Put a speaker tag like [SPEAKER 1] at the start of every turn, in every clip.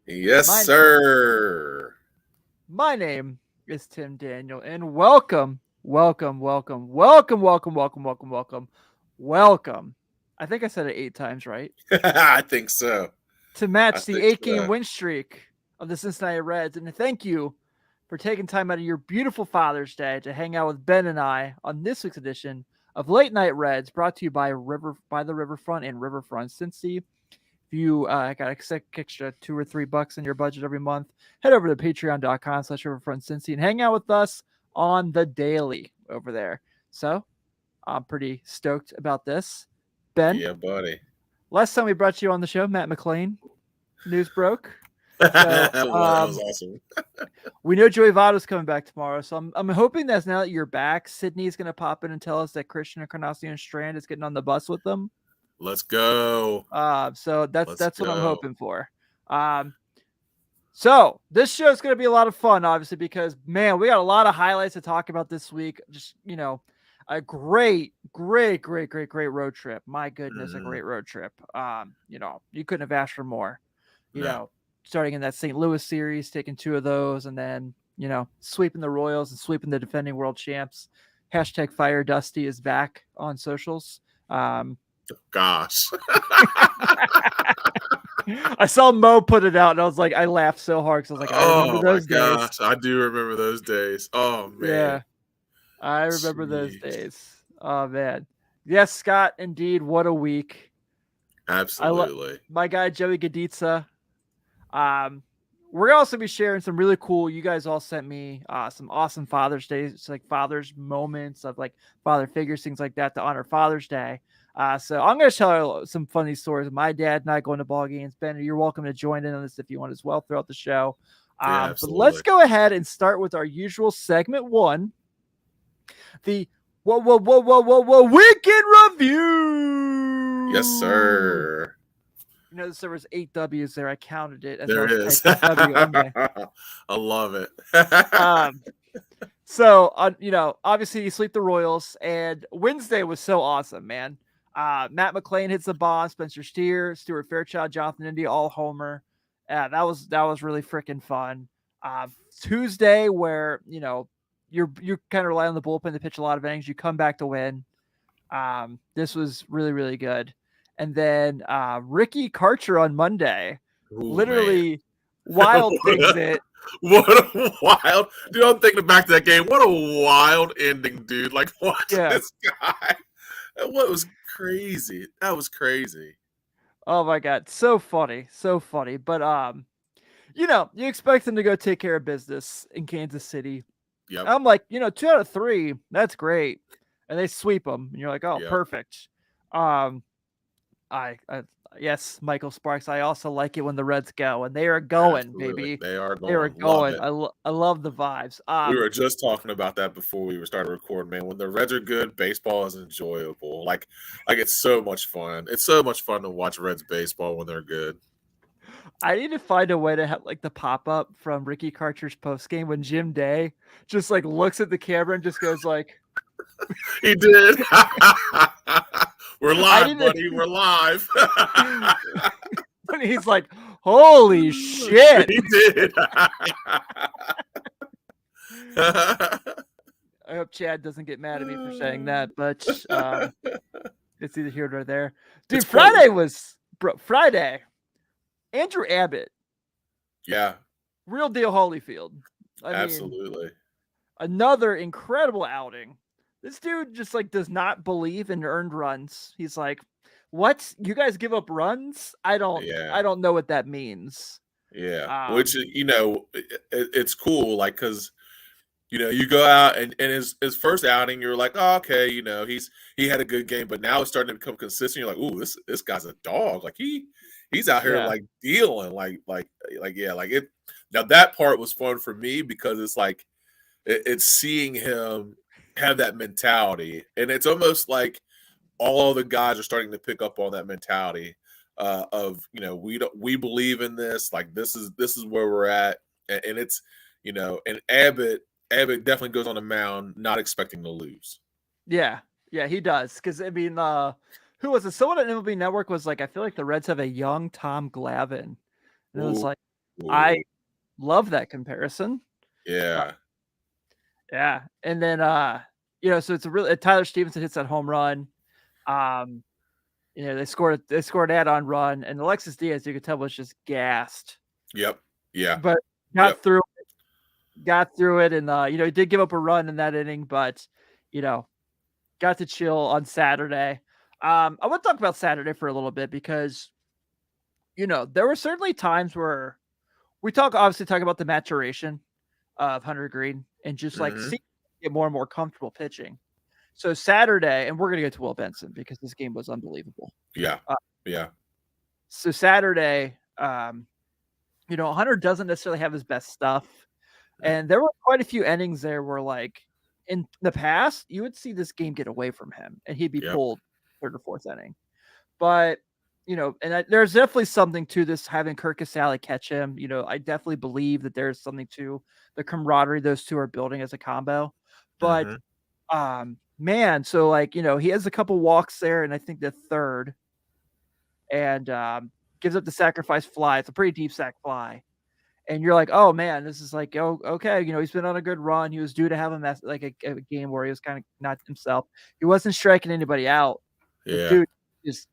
[SPEAKER 1] Yes,
[SPEAKER 2] My
[SPEAKER 1] sir.
[SPEAKER 2] my name is Tim Daniel, and welcome. I think I said it 8 times right
[SPEAKER 1] I think so.
[SPEAKER 2] to
[SPEAKER 1] I
[SPEAKER 2] match the
[SPEAKER 1] think
[SPEAKER 2] eight-game
[SPEAKER 1] so.
[SPEAKER 2] win streak of the Cincinnati Reds, and thank you for taking time out of your beautiful Father's Day to hang out with Ben and I on this week's edition of Late Night Reds, brought to you by the Riverfront and Riverfront Cincy. If you got a sick extra $2 or $3 in your budget every month, head over to patreon.com/riverfrontcincy and hang out with us on the daily over there. So I'm pretty stoked about this. Ben,
[SPEAKER 1] Yeah, buddy.
[SPEAKER 2] last time we brought you on the show, Matt McLean, news broke. So
[SPEAKER 1] That was awesome.
[SPEAKER 2] we know Joey Votto's coming back tomorrow. So I'm hoping that now that you're back, Sydney's going to pop in and tell us that Christian Encarnacion Strand is getting on the bus with them.
[SPEAKER 1] Let's go.
[SPEAKER 2] So that's
[SPEAKER 1] Let's
[SPEAKER 2] that's what I'm
[SPEAKER 1] go.
[SPEAKER 2] hoping for. Um, So this show is going to be a lot of fun, obviously, because man, we got a lot of highlights to talk about this week. Just a great road trip. My goodness, a
[SPEAKER 1] Mhm.
[SPEAKER 2] great road trip. You couldn't have asked for more. You
[SPEAKER 1] No.
[SPEAKER 2] know, starting in that St. Louis series, taking two of those, and then sweeping the Royals and sweeping the defending world champs. Hashtag Fire Dusty is back on socials. Um,
[SPEAKER 1] Gosh.
[SPEAKER 2] I saw Mo put it out, and I was like, I laughed so hard because I was like, I remember
[SPEAKER 1] Oh my
[SPEAKER 2] those days.
[SPEAKER 1] gosh. I do remember those days. Oh man.
[SPEAKER 2] Yeah, I remember those
[SPEAKER 1] Jeez.
[SPEAKER 2] days. Oh man, yes, Scott. Indeed, what a week. I love
[SPEAKER 1] Absolutely.
[SPEAKER 2] my guy Joey Gaditza. Um, we're gonna also be sharing some really cool. You guys all sent me some awesome Father's Day, like Father's moments of like father figures, things like that to honor Father's Day. So I'm gonna tell some funny stories of my dad and I going to ball games. Ben, you're welcome to join in on this if you want as well throughout the show.
[SPEAKER 1] Yeah,
[SPEAKER 2] But let's
[SPEAKER 1] absolutely.
[SPEAKER 2] go ahead and start with our usual segment one, the whoa weekend
[SPEAKER 1] Yes,
[SPEAKER 2] review.
[SPEAKER 1] sir.
[SPEAKER 2] There was 8 W's there. I counted it as I
[SPEAKER 1] There
[SPEAKER 2] was
[SPEAKER 1] is.
[SPEAKER 2] typing W on my.
[SPEAKER 1] I love it.
[SPEAKER 2] Um, so obviously you sleep the Royals, and Wednesday was so awesome, man. Matt McLean hits the bomb, Spencer Steer, Stuart Fairchild, Jonathan India, all homer. That was really freaking fun. Uh, Tuesday, where you kind of rely on the bullpen to pitch a lot of innings, you come back to win. This was really good. And then Ricky Karcher on Monday,
[SPEAKER 1] Oh man.
[SPEAKER 2] literally wild things it.
[SPEAKER 1] What a wild, dude. I'm thinking back to that game. What a wild ending, dude. Like, watching
[SPEAKER 2] Yeah.
[SPEAKER 1] this guy. What was crazy? That was crazy.
[SPEAKER 2] Oh my god, so funny, so funny. But you expect them to go take care of business in Kansas City.
[SPEAKER 1] Yep.
[SPEAKER 2] I'm like, 2 out of 3, that's great, and they sweep them, and you're like, oh,
[SPEAKER 1] Yep.
[SPEAKER 2] perfect. Um, I yes, Michael Sparks. I also like it when the Reds go, and they are going,
[SPEAKER 1] Absolutely.
[SPEAKER 2] baby.
[SPEAKER 1] They are
[SPEAKER 2] They are
[SPEAKER 1] going. Love
[SPEAKER 2] going.
[SPEAKER 1] it.
[SPEAKER 2] I love the vibes.
[SPEAKER 1] We were just talking about that before we were started recording, man. When the Reds are good, baseball is enjoyable. Like it's so much fun. It's so much fun to watch Reds baseball when they're good.
[SPEAKER 2] I need to find a way to have like the pop up from Ricky Karcher's post game when Jim Day just like looks at the camera and just goes like,
[SPEAKER 1] He did. We're
[SPEAKER 2] I
[SPEAKER 1] live,
[SPEAKER 2] need to.
[SPEAKER 1] buddy. We're live.
[SPEAKER 2] And he's like, holy shit.
[SPEAKER 1] He did.
[SPEAKER 2] I hope Chad doesn't get mad at me for saying that, but it's either here or there. Dude,
[SPEAKER 1] It's quite
[SPEAKER 2] Friday. Andrew Abbott,
[SPEAKER 1] yeah,
[SPEAKER 2] real deal Holyfield. I mean,
[SPEAKER 1] absolutely.
[SPEAKER 2] another incredible outing. This dude just like does not believe in earned runs. He's like, "What? You guys give up runs? I don't
[SPEAKER 1] Yeah,
[SPEAKER 2] I don't know what that means."
[SPEAKER 1] yeah. Which
[SPEAKER 2] Um,
[SPEAKER 1] it's cool, like because you go out and his first outing, you're like, oh, okay, he had a good game, but now it's starting to become consistent. You're like, ooh, this guy's a dog. Like he's out here
[SPEAKER 2] yeah.
[SPEAKER 1] like dealing, like yeah, like it. Now that part was fun for me because it's like it's seeing him have that mentality, and it's almost like all the guys are starting to pick up on that mentality of we believe in this, like this is where we're at, and it's and Abbott definitely goes on the mound not expecting to lose.
[SPEAKER 2] Yeah. Yeah, he does. Because, I mean, who was it? Someone at MLB Network was like, I feel like the Reds have a young Tom Glavine. And it was
[SPEAKER 1] Ooh,
[SPEAKER 2] like, I
[SPEAKER 1] Ooh.
[SPEAKER 2] love that comparison.
[SPEAKER 1] Yeah.
[SPEAKER 2] Yeah. And then, so it's a really Tyler Stevenson hits that home run. They scored an add-on run, and Alexis Diaz, you could tell, was just gassed.
[SPEAKER 1] Yep. Yeah.
[SPEAKER 2] But got through it, and he did give up a run in that inning, but got to chill on Saturday. I want to talk about Saturday for a little bit because there were certainly times where we obviously talk about the maturation of Hunter Green and just like see get more and more comfortable pitching. So Saturday, and we're gonna get to Will Benson because this game was unbelievable.
[SPEAKER 1] Yeah. Yeah.
[SPEAKER 2] So Saturday, Hunter doesn't necessarily have his best stuff, and there were quite a few innings there where, like, in the past, you would see this game get away from him, and he'd be pulled third or fourth inning. But there's definitely something to this having Kirk Casale catch him. I definitely believe that there's something to the camaraderie those two are building as a combo. But man, so like he has a couple walks there, and I think the third, and gives up the sacrifice fly. It's a pretty deep sac fly. And you're like, oh man, this is like, oh, okay. He's been on a good run. He was due to have a game where he was kind of not himself. He wasn't striking anybody out. But dude just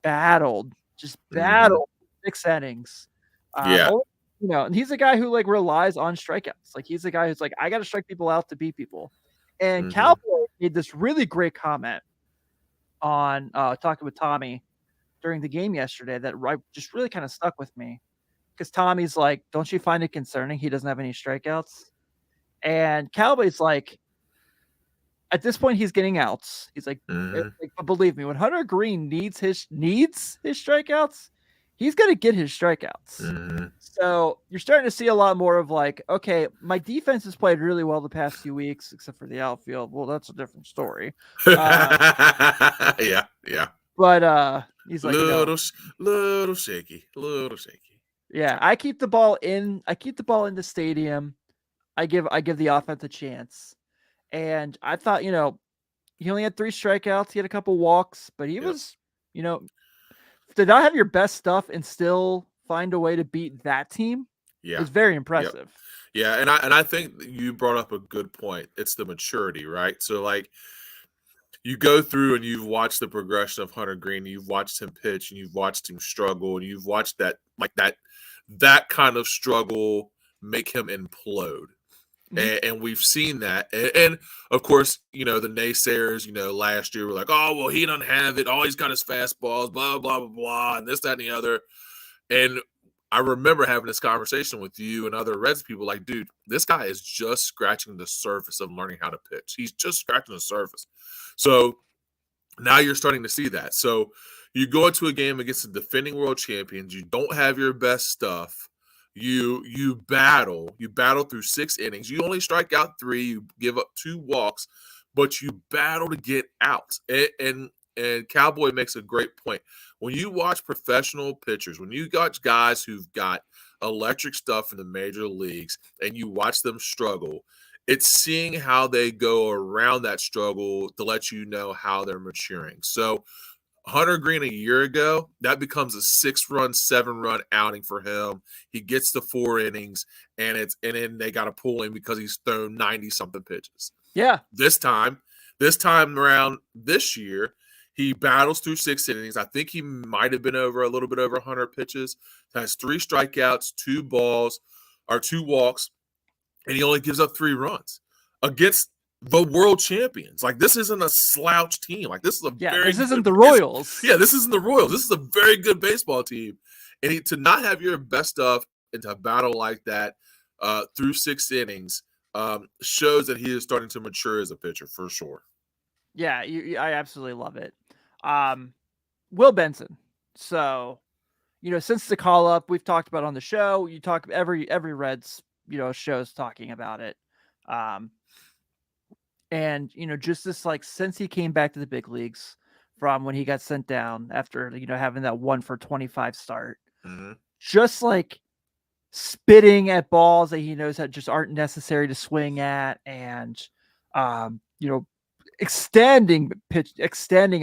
[SPEAKER 2] battled 6 innings. And he's a guy who like relies on strikeouts. Like he's a guy who's like, I got to strike people out to beat people. And Cowboy made this really great comment on talking with Tommy during the game yesterday that just really kind of stuck with me. Because Tommy's like, don't you find it concerning he doesn't have any strikeouts? And Cowboy's like, at this point, he's getting outs. He's like, but believe me, when Hunter Green needs his strikeouts, he's going to get his strikeouts. So you're starting to see a lot more of like, okay, my defense has played really well the past few weeks, except for the outfield. Well, that's a different story.
[SPEAKER 1] Yeah.
[SPEAKER 2] But he's like,
[SPEAKER 1] little shaky.
[SPEAKER 2] Yeah, I keep the ball in the stadium. I give the offense a chance. And I thought, he only had 3 strikeouts. He had a couple walks, but he was, to not have your best stuff and still find a way to beat that team is very impressive.
[SPEAKER 1] Yeah, and I think you brought up a good point. It's the maturity, right? So like you go through and you've watched the progression of Hunter Green, and you've watched him pitch, and you've watched him struggle, and you've watched that kind of struggle make him implode. And we've seen that. And of course, the naysayers, last year were like, oh, well, he doesn't have it. Oh, he's got his fastballs, blah, blah, blah, blah, and this, that, and the other. And I remember having this conversation with you and other Reds people like, dude, this guy is just scratching the surface of learning how to pitch. He's just scratching the surface. So now you're starting to see that. So you go into a game against the defending world champions. You don't have your best stuff. You battle through 6 innings. You only strike out 3. You give up 2 walks, but you battle to get out. And Cowboy makes a great point. When you watch professional pitchers, when you got guys who've got electric stuff in the major leagues, and you watch them struggle, it's seeing how they go around that struggle to let you know how they're maturing. So Hunter Green a year ago, that becomes a 6-run, 7-run outing for him. He gets to 4 innings, and then they got to pull him because he's thrown 90-something pitches.
[SPEAKER 2] Yeah.
[SPEAKER 1] This time around this year, he battles through 6 innings. I think he might have been a little bit over 100 pitches. Has 3 strikeouts, 2 balls, or 2 walks, and he only gives up 3 runs against the world champions. Like, this isn't a slouch team. Like, this is
[SPEAKER 2] this isn't the Royals.
[SPEAKER 1] This isn't the Royals. This is a very good baseball team. And to not have your best stuff and to battle like that through 6 innings shows that he is starting to mature as a pitcher for sure.
[SPEAKER 2] Yeah, I absolutely love it. Will Benson. So, since the call up, we've talked about it on the show. You talk every Reds, shows talking about it. And, just this, like, since he came back to the big leagues from when he got sent down after, having that 1 for 25 start, just like spitting at balls that he knows that just aren't necessary to swing at, and, extending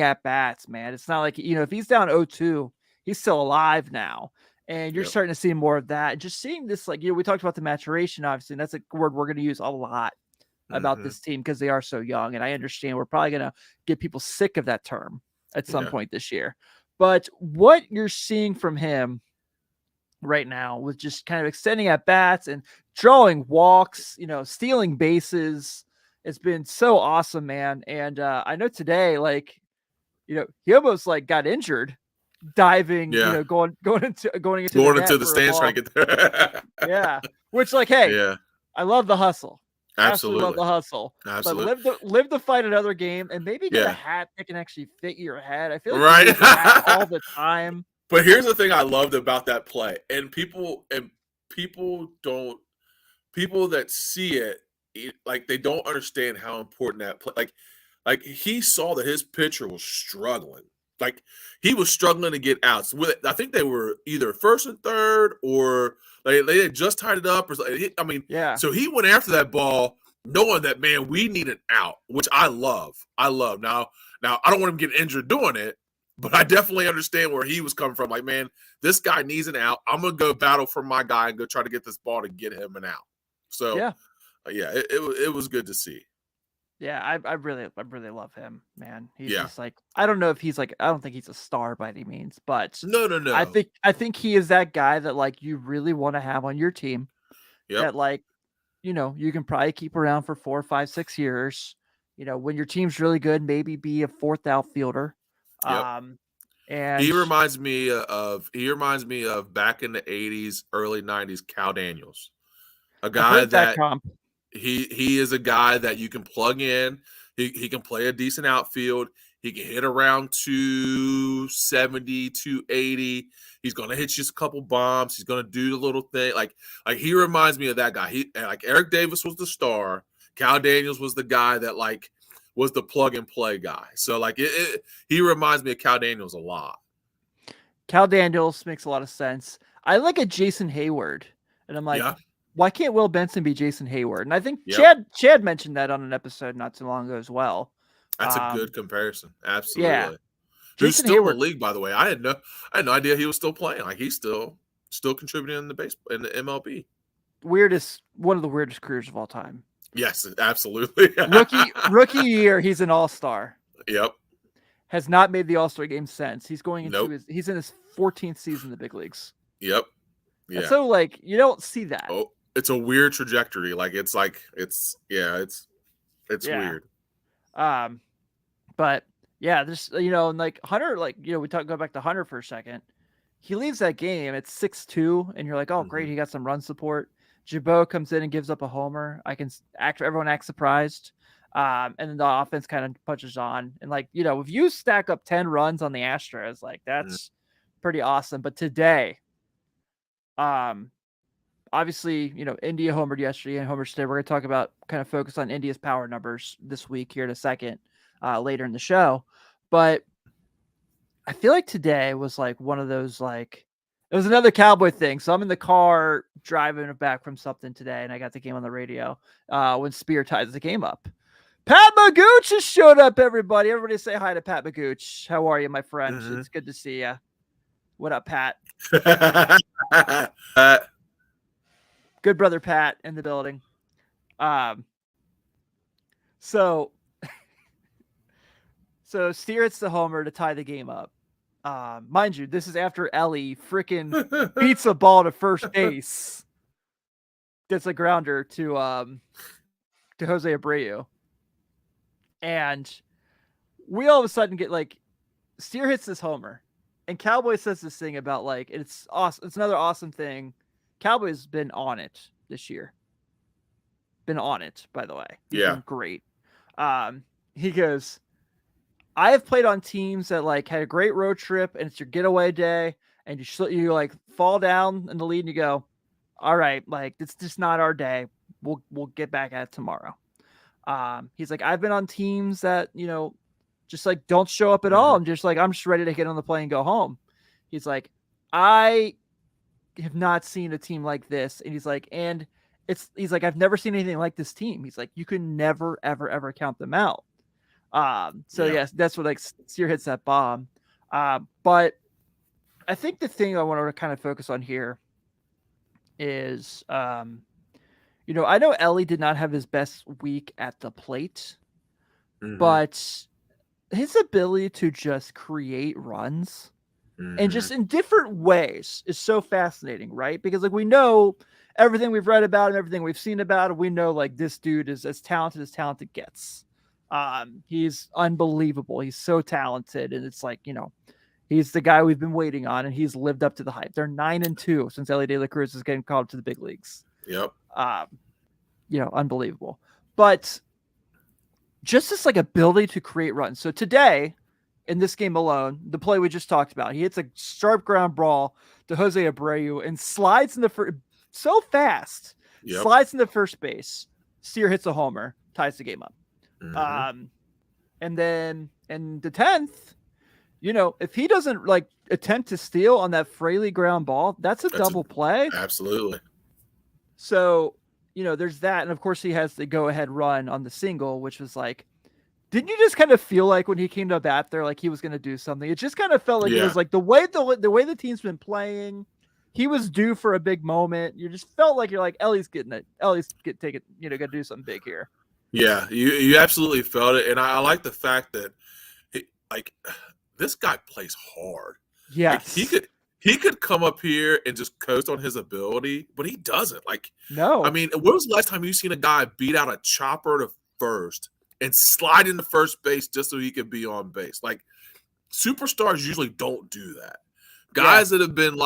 [SPEAKER 2] at bats, man. It's not like, if he's down 0-2, he's still alive now. And you're starting to see more of that. Just seeing this, like, we talked about the maturation, obviously, and that's a word we're going to use a lot about this team because they are so young. And I understand we're probably going to get people sick of that term at some point this year. But what you're seeing from him right now with just kind of extending at bats and drawing walks, stealing bases, it's been so awesome, man. And I know today, like, he almost like got injured diving, going into
[SPEAKER 1] the stands trying to get there.
[SPEAKER 2] Yeah. Which, like, hey, I love the hustle.
[SPEAKER 1] Absolutely
[SPEAKER 2] love the hustle.
[SPEAKER 1] Absolutely.
[SPEAKER 2] But live to fight another game and maybe get a hat that can actually fit your head. I feel like
[SPEAKER 1] right
[SPEAKER 2] you use a hat all the time.
[SPEAKER 1] But here's the thing I loved about that play, and people that see it, like, they don't understand how important that play. Like he saw that his pitcher was struggling. Like, he was struggling to get outs. I think they were either first and third, or they had just tied it up. Or I mean, So he went after that ball, knowing that, man, we need an out, which I love. Now I don't want him getting injured doing it, but I definitely understand where he was coming from. Like, man, this guy needs an out. I'm gonna go battle for my guy and go try to get this ball to get him an out. So it was good to see.
[SPEAKER 2] Yeah, I really love him, man. He's just like, I don't know if he's like, I don't think he's a star by any means, but
[SPEAKER 1] no.
[SPEAKER 2] I think he is that guy that, like, you really want to have on your team. That, like, you can probably keep around for 4, 5, 6 years. When your team's really good, maybe be a fourth outfielder. And
[SPEAKER 1] he reminds me of back in the 80s, early 90s, Cal Daniels, a guy that he is a guy that you can plug in. He can play a decent outfield. He can hit around 270, 280. He's going to hit you a couple bombs. He's going to do the little thing. Like he reminds me of that guy. Like Eric Davis was the star. Cal Daniels was the guy that, like, was the plug and play guy. So, like, he reminds me of Cal Daniels a lot.
[SPEAKER 2] Cal Daniels makes a lot of sense. I like a Jason Hayward, and I'm like, why can't Will Benson be Jason Hayward? And I think Chad mentioned that on an episode not too long ago as well.
[SPEAKER 1] That's a good comparison. Absolutely.
[SPEAKER 2] Yeah.
[SPEAKER 1] Who's still Hayward in the league, by the way. I had no idea he was still playing. Like, he's still contributing in the MLB.
[SPEAKER 2] One of the weirdest careers of all time.
[SPEAKER 1] Yes, absolutely.
[SPEAKER 2] rookie year, he's an all-star.
[SPEAKER 1] Yep.
[SPEAKER 2] Has not made the All-Star game since. He's going into he's in his 14th season in the big leagues.
[SPEAKER 1] Yep. Yeah.
[SPEAKER 2] And so, like, you don't see that.
[SPEAKER 1] Oh, it's a weird trajectory. Like, it's weird.
[SPEAKER 2] But yeah, this, and like Hunter, like, we go back to Hunter for a second. He leaves that game at 6-2, and you're like, oh, great, he got some run support. Jabot comes in and gives up a homer. Everyone acts surprised. And then the offense kind of punches on. And, like, if you stack up 10 runs on the Astros, like, that's pretty awesome. But today, obviously, India homered yesterday and homers today. We're going to talk about, kind of focus on India's power numbers this week here in a second, later in the show. But I feel like today was like one of those, like, it was another Cowboy thing. So I'm in the car driving back from something today, and I got the game on the radio when Spear ties the game up. Pat Magooch has showed up, everybody. Everybody say hi to Pat Magooch. How are you, my friend? It's good to see you. What up, Pat? Good brother Pat in the building. So Steer hits the homer to tie the game up. Mind you, this is after Ellie freaking beats a ball to first base. Gets a grounder to Jose Abreu. And we all of a sudden get, like, Steer hits this homer. And Cowboy says this thing about, like, it's awesome. It's another awesome thing. Cowboy's been on it this year. Been on it, by the way. He's been great. He goes, I have played on teams that, like, had a great road trip and it's your getaway day, and you like fall down in the lead and you go, all right, like, it's just not our day. We'll get back at it tomorrow. He's like, I've been on teams that, just, like, don't show up at all. I'm just ready to get on the plane and go home. He's like, I have not seen a team like this. And he's like, he's like, I've never seen anything like this team. He's like, you can never, ever, ever count them out. Yes, that's what, like, Steer hits that bomb. But I think the thing I want to kind of focus on here is, I know Ellie did not have his best week at the plate,
[SPEAKER 1] Mm-hmm.
[SPEAKER 2] but his ability to just create runs and
[SPEAKER 1] Mm-hmm.
[SPEAKER 2] just in different ways is so fascinating, right? Because like we know everything we've read about him, everything we've seen about him, we know like this dude is as talented gets. He's unbelievable. He's so talented, and it's like he's the guy we've been waiting on, and he's lived up to the hype. They're 9-2 since Ellie De La Cruz is getting called up to the big leagues.
[SPEAKER 1] Yep.
[SPEAKER 2] Um, Unbelievable. But just this like ability to create runs. So today, in this game alone, the play we just talked about, he hits a sharp ground ball to Jose Abreu and slides in the first so fast,
[SPEAKER 1] Yep.
[SPEAKER 2] slides in the first base. Steer hits a homer, ties the game up.
[SPEAKER 1] Mm-hmm.
[SPEAKER 2] And then in the 10th, if he doesn't like attempt to steal on that Fraley ground ball, that's a double play.
[SPEAKER 1] Absolutely.
[SPEAKER 2] So, there's that. And of course, he has the go ahead run on the single, which was like, didn't you just kind of feel like when he came to bat there, like he was going to do something? It just kind of felt like it was like the way the team's been playing, he was due for a big moment. You just felt like you're like, Ellie's getting it. Ellie's take it, got to do something big here.
[SPEAKER 1] Yeah, you absolutely felt it. And I like the fact that this guy plays hard.
[SPEAKER 2] Yes.
[SPEAKER 1] Like he could come up here and just coast on his ability, but he doesn't. Like,
[SPEAKER 2] no.
[SPEAKER 1] I mean, when was the last time you seen a guy beat out a chopper to first and slide into first base just so he could be on base? Like, superstars usually don't do that. Guys that have been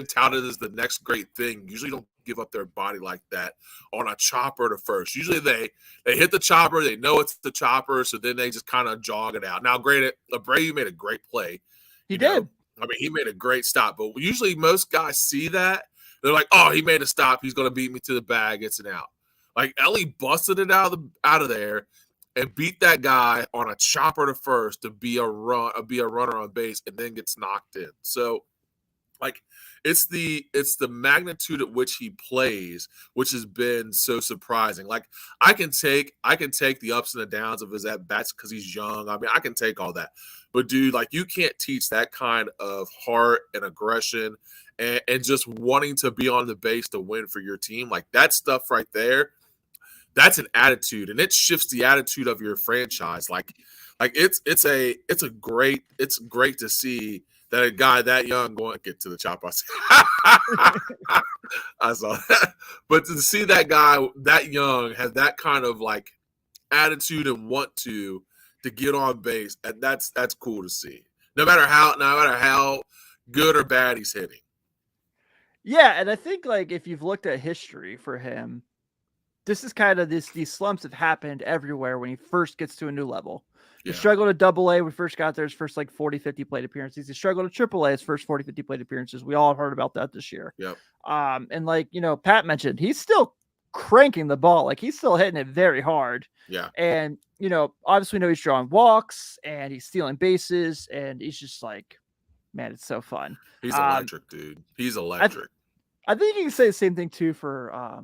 [SPEAKER 1] touted as the next great thing usually don't give up their body like that on a chopper to first. Usually they hit the chopper, they know it's the chopper, so then they just kind of jog it out. Now, granted, Abreu made a great play.
[SPEAKER 2] He did.
[SPEAKER 1] I mean, he made a great stop, but usually most guys see that. They're like, oh, he made a stop. He's going to beat me to the bag. It's an out. Like, Ellie busted it out of there and beat that guy on a chopper to first to be a runner on base, and then gets knocked in. So, like, it's the magnitude at which he plays, which has been so surprising. Like, I can take the ups and the downs of his at bats because he's young. I mean, I can take all that. But dude, like, you can't teach that kind of heart and aggression and just wanting to be on the base to win for your team. Like, that stuff right there, that's an attitude, and it shifts the attitude of your franchise. Like it's great to see that a guy that young going to get to the chopper. I saw that. But to see that guy that young have that kind of like attitude and want to get on base, and that's cool to see. No matter how good or bad he's hitting.
[SPEAKER 2] Yeah, and I think like if you've looked at history for him, this is kind of these slumps have happened everywhere when he first gets to a new level. He struggled at AA when he first got there, his first like 40, 50 plate appearances. He struggled at AAA, his first 40, 50 plate appearances. We all heard about that this year.
[SPEAKER 1] Yep.
[SPEAKER 2] And like, Pat mentioned, he's still cranking the ball. Like, he's still hitting it very hard.
[SPEAKER 1] Yeah.
[SPEAKER 2] And, obviously we know he's drawing walks and he's stealing bases, and he's just like, man, it's so fun.
[SPEAKER 1] He's electric, dude. He's electric.
[SPEAKER 2] I think you can say the same thing too for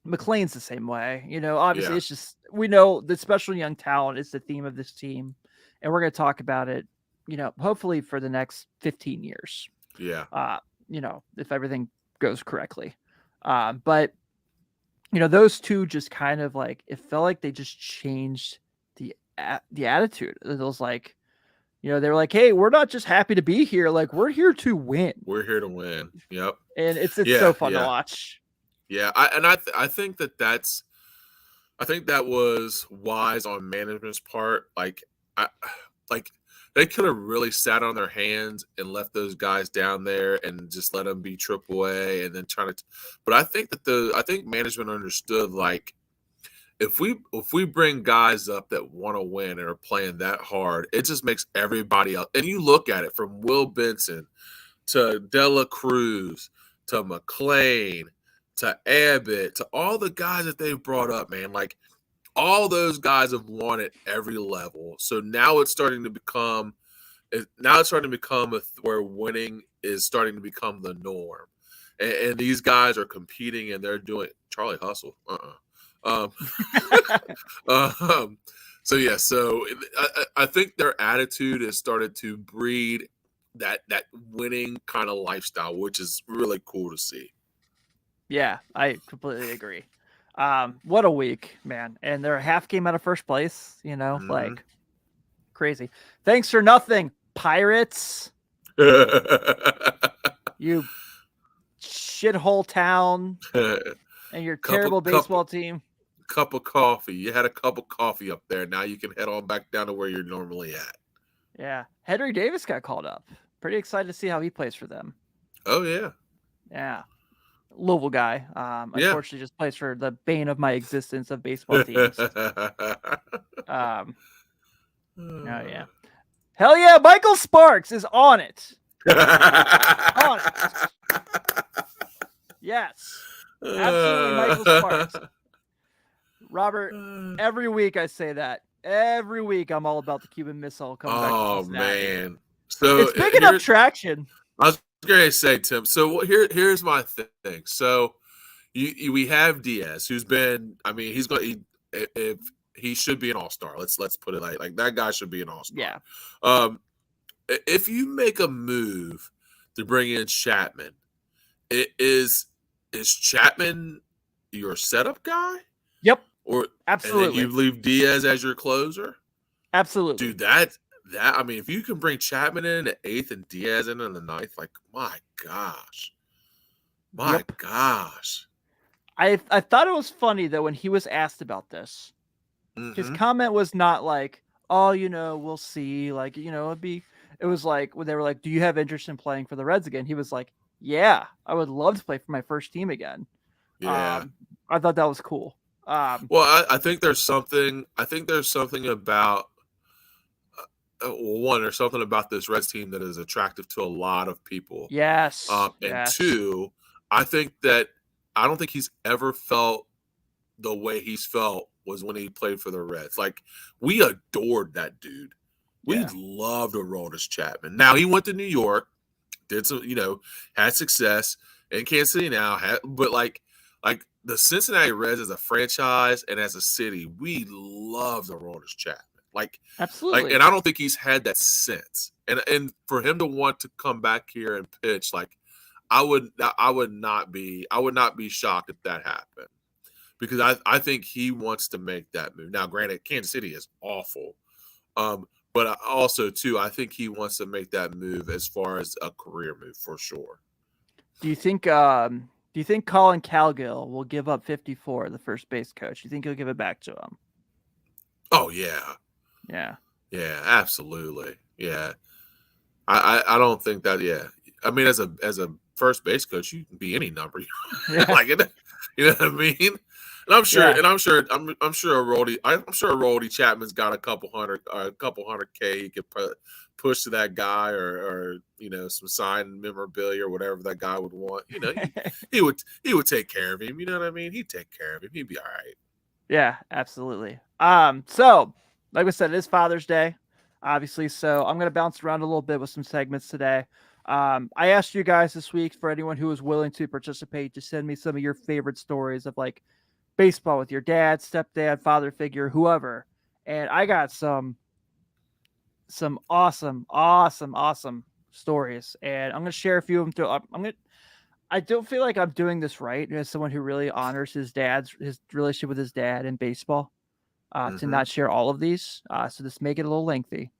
[SPEAKER 2] McLean's the same way. Obviously it's just, we know the special young talent is the theme of this team, and we're going to talk about it, hopefully for the next 15 years.
[SPEAKER 1] Yeah.
[SPEAKER 2] If everything goes correctly. But those two just kind of like, it felt like they just changed the attitude. It was like, they were like, hey, we're not just happy to be here. Like, we're here to win.
[SPEAKER 1] We're here to win. Yep.
[SPEAKER 2] And it's so fun to watch.
[SPEAKER 1] Yeah. I think that was wise on management's part. Like they could have really sat on their hands and left those guys down there and just let them be AAA and then but I think management understood, like, if we bring guys up that want to win and are playing that hard, it just makes everybody else. And you look at it from Will Benson to De La Cruz to McLean to Abbott to all the guys that they've brought up, man. Like, all those guys have won at every level. So now it's starting to become where winning is starting to become the norm. And these guys are competing and they're doing Charlie Hustle. So I think their attitude has started to breed that winning kind of lifestyle, which is really cool to see.
[SPEAKER 2] Yeah, I completely agree. What a week, man. And they're a half game out of first place, like crazy. Thanks for nothing, Pirates. You shithole town and your terrible baseball team.
[SPEAKER 1] Cup of coffee. You had a cup of coffee up there. Now you can head on back down to where you're normally at.
[SPEAKER 2] Yeah. Henry Davis got called up. Pretty excited to see how he plays for them.
[SPEAKER 1] Oh, yeah.
[SPEAKER 2] Yeah. Louisville guy. Unfortunately, just plays for the bane of my existence of baseball teams. Oh, yeah. Hell yeah, Michael Sparks is on it. On it. Yes. Absolutely, Michael Sparks. Robert, every week I say that. Every week I'm all about the Cuban Missile coming back to Cincinnati.
[SPEAKER 1] Man. So
[SPEAKER 2] it's picking up traction.
[SPEAKER 1] I was going to say, Tim, so here's my thing. So we have Diaz, who's been, I mean, if he should be an all-star. Let's put it like that guy should be an all-star.
[SPEAKER 2] Yeah.
[SPEAKER 1] If you make a move to bring in Chapman, is Chapman your setup guy?
[SPEAKER 2] Yep.
[SPEAKER 1] Or
[SPEAKER 2] absolutely,
[SPEAKER 1] and then you leave Diaz as your closer?
[SPEAKER 2] Absolutely,
[SPEAKER 1] dude. That I mean, if you can bring Chapman in the 8th and Diaz in the 9th, like my gosh.
[SPEAKER 2] I thought it was funny though when he was asked about this. His comment was not like, "Oh, we'll see." Like, it was like when they were like, "Do you have interest in playing for the Reds again?" He was like, "Yeah, I would love to play for my first team again."
[SPEAKER 1] Yeah,
[SPEAKER 2] I thought that was cool.
[SPEAKER 1] Well, I think there's something. I think there's something about one. There's something about this Reds team that is attractive to a lot of people.
[SPEAKER 2] Yes.
[SPEAKER 1] And two, I think that I don't think he's ever felt the way he's felt was when he played for the Reds. Like, we adored that dude. We loved Aroldis Chapman. Now he went to New York, did some, had success in Kansas City now, but like the Cincinnati Reds as a franchise and as a city, we loved Aroldis Chapman. Like,
[SPEAKER 2] absolutely.
[SPEAKER 1] And I don't think he's had that since. And for him to want to come back here and pitch, like, I would not be shocked if that happened. Because I think he wants to make that move. Now, granted, Kansas City is awful. But also, too, I think he wants to make that move as far as a career move for sure.
[SPEAKER 2] Do you think Colin Cowgill will give up 54, the first base coach? Do you think he'll give it back to him?
[SPEAKER 1] Oh, yeah.
[SPEAKER 2] Yeah.
[SPEAKER 1] Yeah, absolutely. Yeah. I don't think that, yeah. I mean, as a first base coach, you can be any number. Like it, you know what I mean? And I'm sure, I'm sure Aroldis Chapman's got a couple hundred K he could push to that guy, or some signed memorabilia or whatever that guy would want. He would take care of him. You know what I mean? He'd take care of him. He'd be all right.
[SPEAKER 2] Yeah, absolutely. So like I said, it is Father's Day, obviously. So I'm gonna bounce around a little bit with some segments today. I asked you guys this week, for anyone who was willing to participate, to send me some of your favorite stories of like baseball with your dad, stepdad, father figure, whoever. And I got some awesome stories, and I'm going to share a few of them. I don't feel like I'm doing this right as someone who really honors his relationship with his dad in baseball, to not share all of these. So just make it a little lengthy,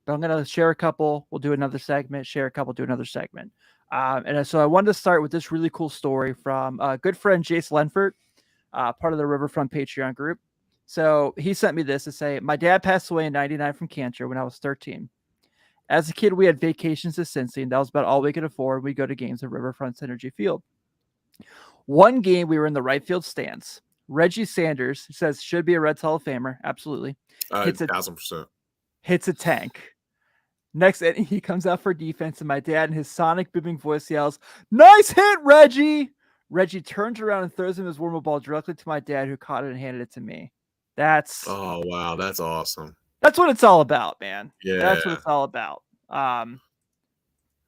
[SPEAKER 2] but I'm going to share a couple. We'll do another segment, share a couple, do another segment. And so I wanted to start with this really cool story from a good friend, Jace Lenford, part of the Riverfront Patreon group. So he sent me this to say, my dad passed away in 99 from cancer when I was 13. As a kid, we had vacations to Cincy, and that was about all we could afford. We go to games at Riverfront Synergy Field. One game, we were in the right field stands. Reggie Sanders, who says should be a Reds Hall of Famer, absolutely.
[SPEAKER 1] 1,000%.
[SPEAKER 2] Hits a tank. Next inning, he comes out for defense, and my dad, in his sonic booming voice, yells, "Nice hit, Reggie!" Reggie turns around and throws him his warm-up ball directly to my dad, who caught it and handed it to me.
[SPEAKER 1] Oh, wow, that's awesome.
[SPEAKER 2] That's what it's all about, man.
[SPEAKER 1] Yeah.
[SPEAKER 2] That's what it's all about.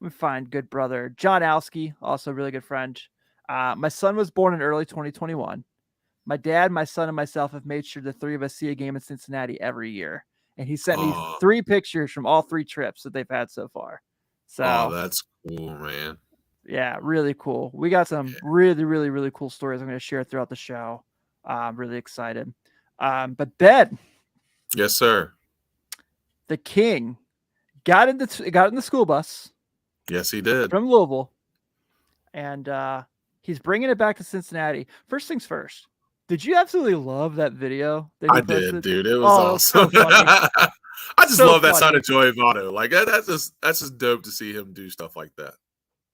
[SPEAKER 2] We find good brother John Alski, also a really good friend. My son was born in early 2021. My dad, my son, and myself have made sure the three of us see a game in Cincinnati every year. And he sent me 3 pictures from all 3 trips that they've had so far. So
[SPEAKER 1] that's cool, man.
[SPEAKER 2] yeah, really cool. We got some really, really, really cool stories I'm going to share throughout the show. I'm really excited. But Ben,
[SPEAKER 1] Yes, sir.
[SPEAKER 2] the king, got in the school bus
[SPEAKER 1] Yes, he did.
[SPEAKER 2] from Louisville, and he's bringing it back to Cincinnati. First things first. Did you absolutely love that video that he
[SPEAKER 1] I did,
[SPEAKER 2] posted?
[SPEAKER 1] dude. It was
[SPEAKER 2] Oh, it was so
[SPEAKER 1] awesome.
[SPEAKER 2] funny.
[SPEAKER 1] I just
[SPEAKER 2] So
[SPEAKER 1] love that side
[SPEAKER 2] funny.
[SPEAKER 1] of Joey Votto. Like that's just dope to see him do stuff like that.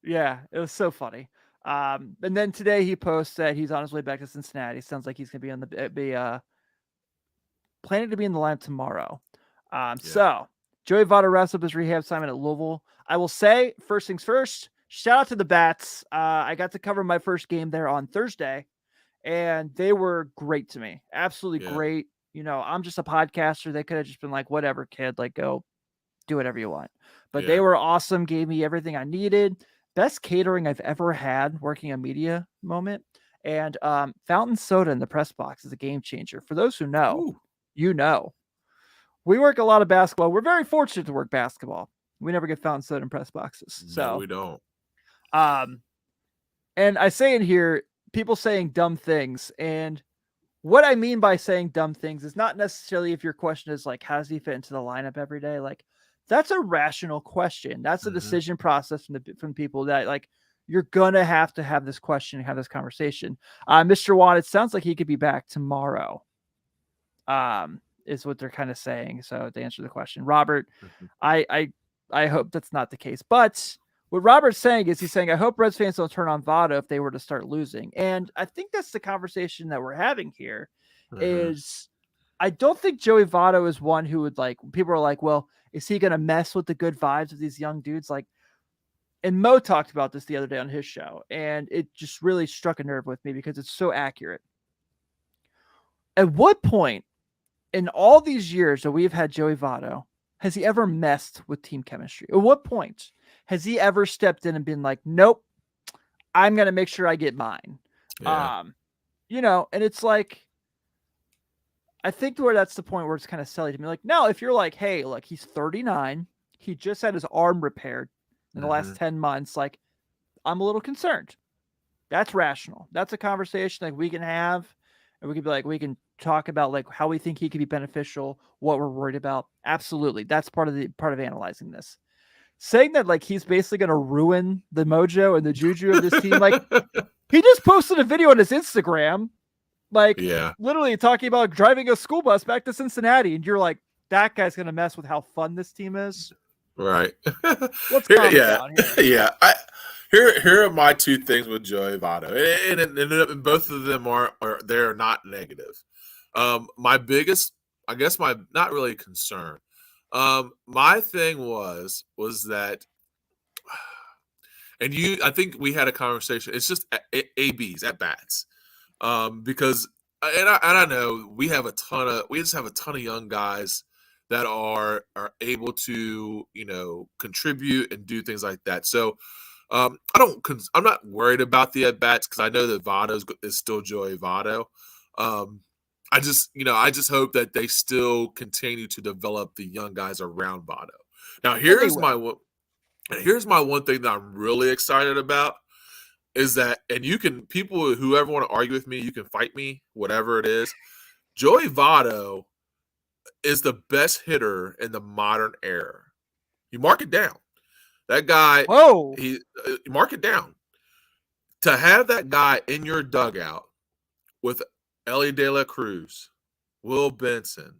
[SPEAKER 2] Yeah, it was so funny. And then today he posts that he's on his way back to Cincinnati. Sounds like he's gonna be on the planning to be in the lineup tomorrow. So Joey Votto wraps up his rehab assignment at Louisville. I will say, first things first, shout out to the Bats. I got to cover my first game there on Thursday, and they were great to me. Absolutely great. You know, I'm just a podcaster. They could have just been like, whatever, kid, like go do whatever you want. But they were awesome, gave me everything I needed. Best catering I've ever had working a media moment. And fountain soda in the press box is a game changer. For those who know, you know, we work a lot of basketball. We're very fortunate to work basketball. We never get fountain soda in press boxes.
[SPEAKER 1] No, we don't.
[SPEAKER 2] And I say in here, people saying dumb things. And what I mean by saying dumb things is not necessarily if your question is like, how does he fit into the lineup every day? Like, that's a rational question. That's a decision process from people that like you're gonna have to have this question and have this conversation. Mr. Watt, it sounds like he could be back tomorrow. Is what they're kind of saying. So to answer the question, Robert, I hope that's not the case. But what Robert's saying is he's saying, I hope Reds fans don't turn on Votto if they were to start losing. And I think that's the conversation that we're having here is I don't think Joey Votto is one who would like, people are like, well, is he going to mess with the good vibes of these young dudes? Like, and Mo talked about this the other day on his show, and it just really struck a nerve with me because it's so accurate. At what point in all these years that we've had Joey Votto, has he ever messed with team chemistry? At what point has he ever stepped in and been like, nope, I'm going to make sure I get mine? You know, and it's like, I think where that's the point where it's kind of silly to me. Like, no, if you're like, hey, look, he's 39. He just had his arm repaired in the last 10 months. Like, I'm a little concerned. That's rational. That's a conversation like we can have. And we could be like, we can talk about like how we think he could be beneficial, what we're worried about. Absolutely. That's part of analyzing this. Saying that like he's basically going to ruin the mojo and the juju of this team. Like he just posted a video on his Instagram, like literally talking about driving a school bus back to Cincinnati. And you're like, that guy's going to mess with how fun this team is.
[SPEAKER 1] Right.
[SPEAKER 2] Let's calm down here.
[SPEAKER 1] Here are my two things with Joey Votto, and both of them are they're not negative. My biggest, I guess, my not really concern. My thing was that, and I think we had a conversation. It's just ABs at bats, because and I know we just have a ton of young guys that are able to contribute and do things like that. So I'm not worried about the at bats because I know that Votto is still Joey Votto. I just hope that they still continue to develop the young guys around Votto. Now here's my one thing that I'm really excited about is that, and whoever want to argue with me, you can fight me, whatever it is. Joey Votto is the best hitter in the modern era. You mark it down. That guy, mark it down. To have that guy in your dugout with Ellie De La Cruz, Will Benson,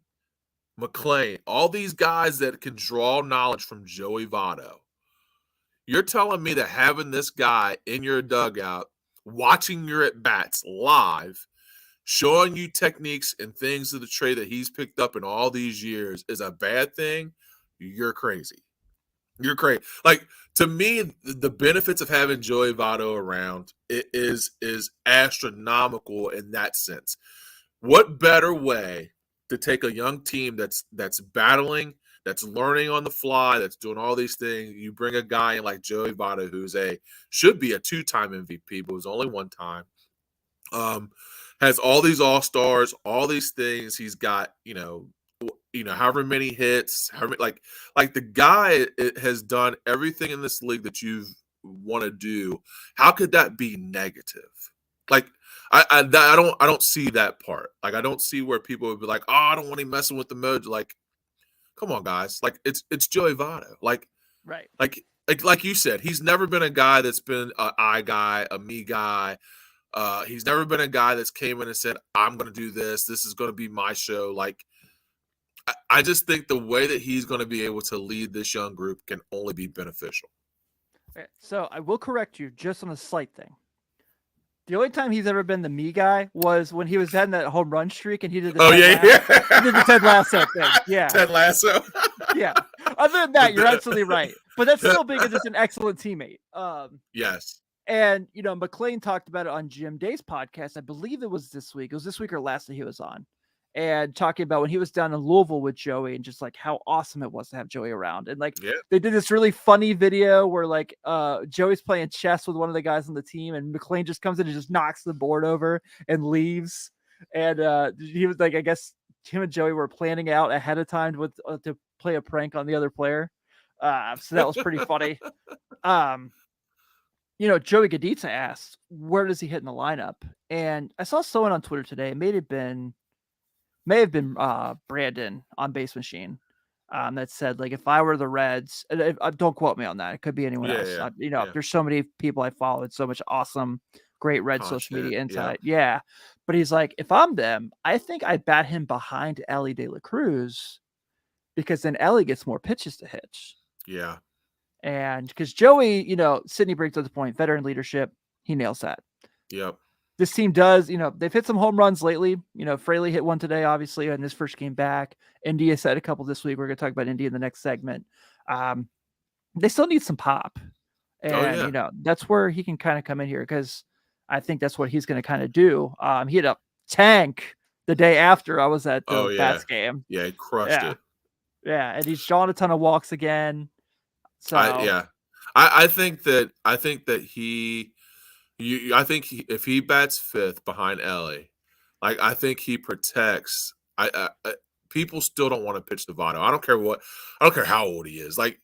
[SPEAKER 1] McClain, all these guys that can draw knowledge from Joey Votto. You're telling me that having this guy in your dugout, watching your at-bats live, showing you techniques and things of the trade that he's picked up in all these years is a bad thing? You're crazy. You're crazy. Like, to me, the benefits of having Joey Votto around is astronomical in that sense. What better way to take a young team that's battling, that's learning on the fly, that's doing all these things? You bring a guy in like Joey Votto, who's should be a 2-time MVP, but was only 1 time. Has all these all-stars, all these things. He's got, however many hits, like the guy has done everything in this league that you want to do. How could that be negative? Like I don't see that part. Like I don't see where people would be like, oh, I don't want him messing with the mojo. Like, come on, guys. Like it's Joey Votto.
[SPEAKER 2] Right.
[SPEAKER 1] Like you said, he's never been a guy that's been an I guy, a me guy. He's never been a guy that's came in and said, I'm going to do this. This is going to be my show. Like, I just think the way that he's going to be able to lead this young group can only be beneficial.
[SPEAKER 2] Okay, so I will correct you just on a slight thing. The only time he's ever been the me guy was when he was having that home run streak and he did the
[SPEAKER 1] he
[SPEAKER 2] did the Ted Lasso thing. Yeah.
[SPEAKER 1] Ted Lasso.
[SPEAKER 2] Yeah. Other than that, you're absolutely right. But that's still because it's an excellent teammate.
[SPEAKER 1] Yes.
[SPEAKER 2] And, McClain talked about it on Jim Day's podcast. I believe it was this week. It was this week or last that he was on. And talking about when he was down in Louisville with Joey and just like how awesome it was to have Joey around. And they did this really funny video where Joey's playing chess with one of the guys on the team and McClain just comes in and just knocks the board over and leaves. And he was like, I guess him and Joey were planning out ahead of time to play a prank on the other player. So that was pretty funny. Joey Gaditza asked, where does he hit in the lineup? And I saw someone on Twitter today, may have been Brandon on Base Machine, that said, like, if I were the Reds, don't quote me on that. It could be anyone else. There's so many people I follow. It's so much awesome, great Red social media insight. Yeah. But he's like, if I'm them, I think I bat him behind Ellie De La Cruz because then Ellie gets more pitches to hit. Yeah. And because Joey, Sidney brings up the point, veteran leadership, he nails that. Yep. This team does, they've hit some home runs lately. Fraley hit one today, obviously, in his first game back. India had a couple this week. We're going to talk about India in the next segment. They still need some pop. And, that's where he can kind of come in here because I think that's what he's going to kind of do. He hit a tank the day after I was at the Bats game.
[SPEAKER 1] Yeah, he crushed it.
[SPEAKER 2] Yeah, and he's drawn a ton of walks again. So
[SPEAKER 1] I think if he bats fifth behind Ellie, like I think he protects. People still don't want to pitch to Votto. I don't care how old he is. Like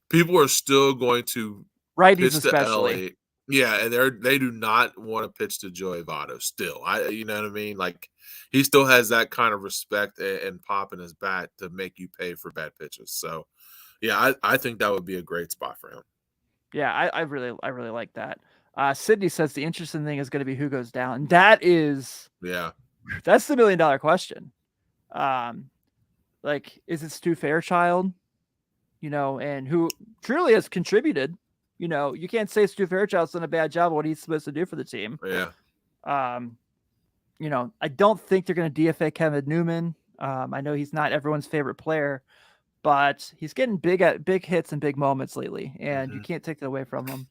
[SPEAKER 1] people are still going to
[SPEAKER 2] righties especially.
[SPEAKER 1] Ellie. Yeah, and they do not want to pitch to Joey Votto still. You know what I mean? Like he still has that kind of respect and pop in his bat to make you pay for bad pitches. So yeah, I think that would be a great spot for him.
[SPEAKER 2] Yeah, I really like that. Sydney says the interesting thing is going to be who goes down. That's the $1 million question. Is it Stu Fairchild? And who truly has contributed. You can't say Stu Fairchild's done a bad job of what he's supposed to do for the team.
[SPEAKER 1] Yeah.
[SPEAKER 2] I don't think they're going to DFA Kevin Newman. I know he's not everyone's favorite player, but he's getting big hits and big moments lately, and you can't take that away from him.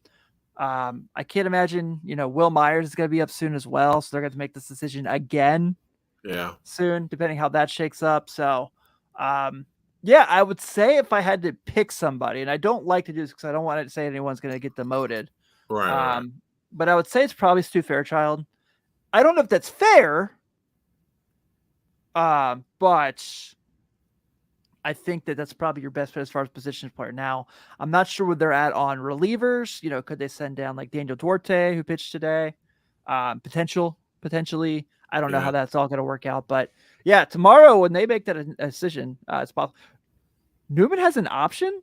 [SPEAKER 2] I can't imagine, Will Myers is going to be up soon as well. So they're going to make this decision again soon, depending how that shakes up. So, I would say if I had to pick somebody, and I don't like to do this because I don't want to say anyone's going to get demoted.
[SPEAKER 1] Right.
[SPEAKER 2] But I would say it's probably Stu Fairchild. I don't know if that's fair. But I think that's probably your best bet as far as position player. Now, I'm not sure where they're at on relievers. Could they send down like Daniel Duarte, who pitched today? Potentially. I don't know how that's all going to work out. But yeah, tomorrow when they make that decision, it's possible. Newman has an option?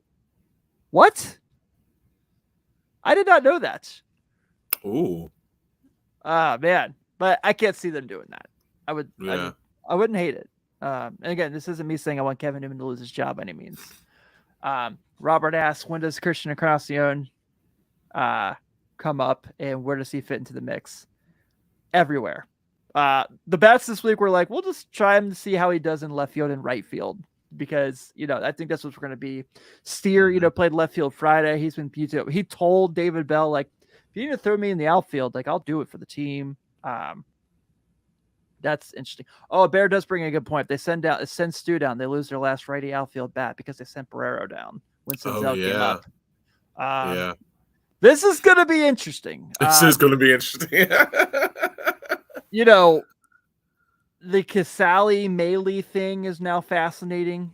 [SPEAKER 2] What? I did not know that.
[SPEAKER 1] Ooh.
[SPEAKER 2] Man. But I can't see them doing that. I wouldn't hate it. And again, this isn't me saying I want Kevin Newman to lose his job by any means. Robert asks, when does Christian Encarnacion come up and where does he fit into the mix? Everywhere. The bats this week were like, we'll just try him to see how he does in left field and right field because, I think that's what we're going to be. Steer, played left field Friday. He's been beautiful. He told David Bell, like, if you need to throw me in the outfield, like, I'll do it for the team. That's interesting. Oh, Bear does bring a good point. If they send Stu down, they lose their last righty outfield bat because they sent Barrero down when Senzel came up. This is going to be interesting.
[SPEAKER 1] This is going to be interesting.
[SPEAKER 2] the Casali Melee thing is now fascinating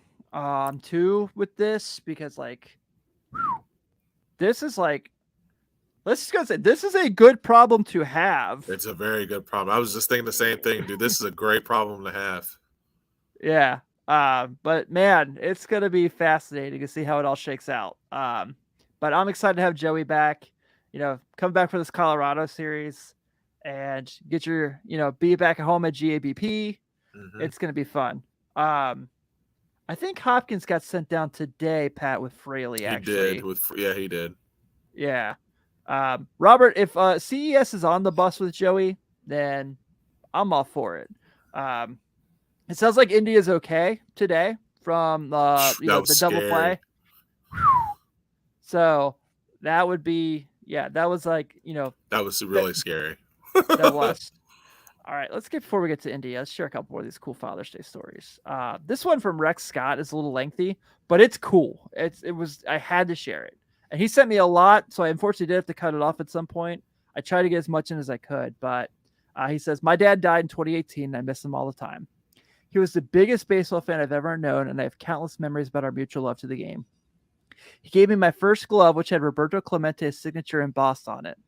[SPEAKER 2] too with this, because like this is like, let's just go say this is a good problem to have.
[SPEAKER 1] It's a very good problem. I was just thinking the same thing, dude. This is a great problem to have.
[SPEAKER 2] Yeah. But man, it's gonna be fascinating to see how it all shakes out. But I'm excited to have Joey back. Come back for this Colorado series and get your, be back at home at GABP.
[SPEAKER 1] Mm-hmm.
[SPEAKER 2] It's gonna be fun. I think Hopkins got sent down today, Pat, with Fraley. Actually,
[SPEAKER 1] He did.
[SPEAKER 2] Yeah. Robert, if CES is on the bus with Joey, then I'm all for it. It sounds like India's okay today from the double play. So that would be, that was like,
[SPEAKER 1] that was really scary.
[SPEAKER 2] That was. All right, before we get to India, let's share a couple more of these cool Father's Day stories. This one from Rex Scott is a little lengthy, but it's cool. I had to share it. And he sent me a lot, so I unfortunately did have to cut it off at some point. I tried to get as much in as I could, but he says, my dad died in 2018, and I miss him all the time. He was the biggest baseball fan I've ever known, and I have countless memories about our mutual love to the game. He gave me my first glove, which had Roberto Clemente's signature embossed on it.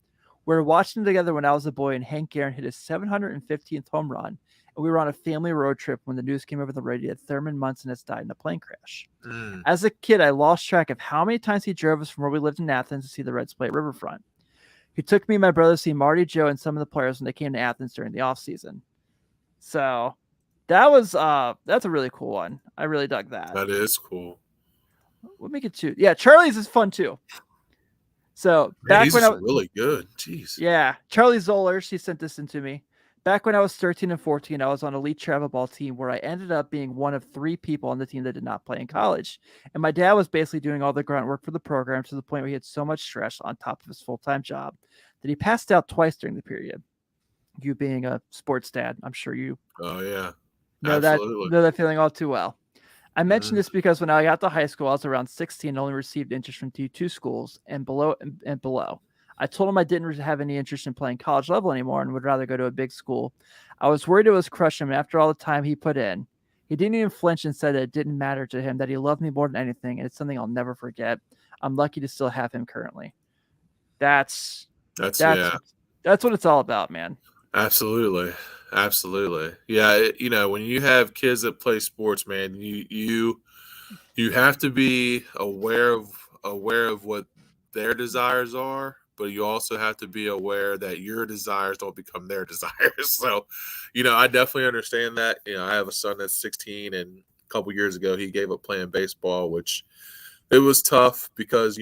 [SPEAKER 2] We were watching together when I was a boy, and Hank Aaron hit his 715th home run, and we were on a family road trip when the news came over the radio that Thurman Munson has died in a plane crash. As a kid, I lost track of how many times he drove us from where we lived in Athens to see the Reds play at Riverfront. He took me and my brother to see Marty, Joe, and some of the players when they came to Athens during the offseason. So that's a really cool one. I really dug that.
[SPEAKER 1] That is cool.
[SPEAKER 2] We'll make it two. Yeah, Charlie's is fun too. So
[SPEAKER 1] back when I was really good. Jeez.
[SPEAKER 2] Yeah, Charlie Zoller, she sent this in to me. Back when I was 13 and 14, I was on an elite travel ball team where I ended up being one of 3 people on the team that did not play in college. And my dad was basically doing all the grunt work for the program to the point where he had so much stress on top of his full-time job that he passed out twice during the period. You being a sports dad, I'm sure you know that feeling all too well. I mentioned this because when I got to high school, I was around 16 and only received interest from D2 schools and below. I told him I didn't have any interest in playing college level anymore and would rather go to a big school. I was worried it was crushing him after all the time he put in. He didn't even flinch and said that it didn't matter to him, that he loved me more than anything, and it's something I'll never forget. I'm lucky to still have him currently. That's what it's all about, man.
[SPEAKER 1] Absolutely. Yeah, when you have kids that play sports, man, you have to be aware of what their desires are, but you also have to be aware that your desires don't become their desires. So, I definitely understand that. I have a son that's 16, and a couple years ago he gave up playing baseball, which it was tough because,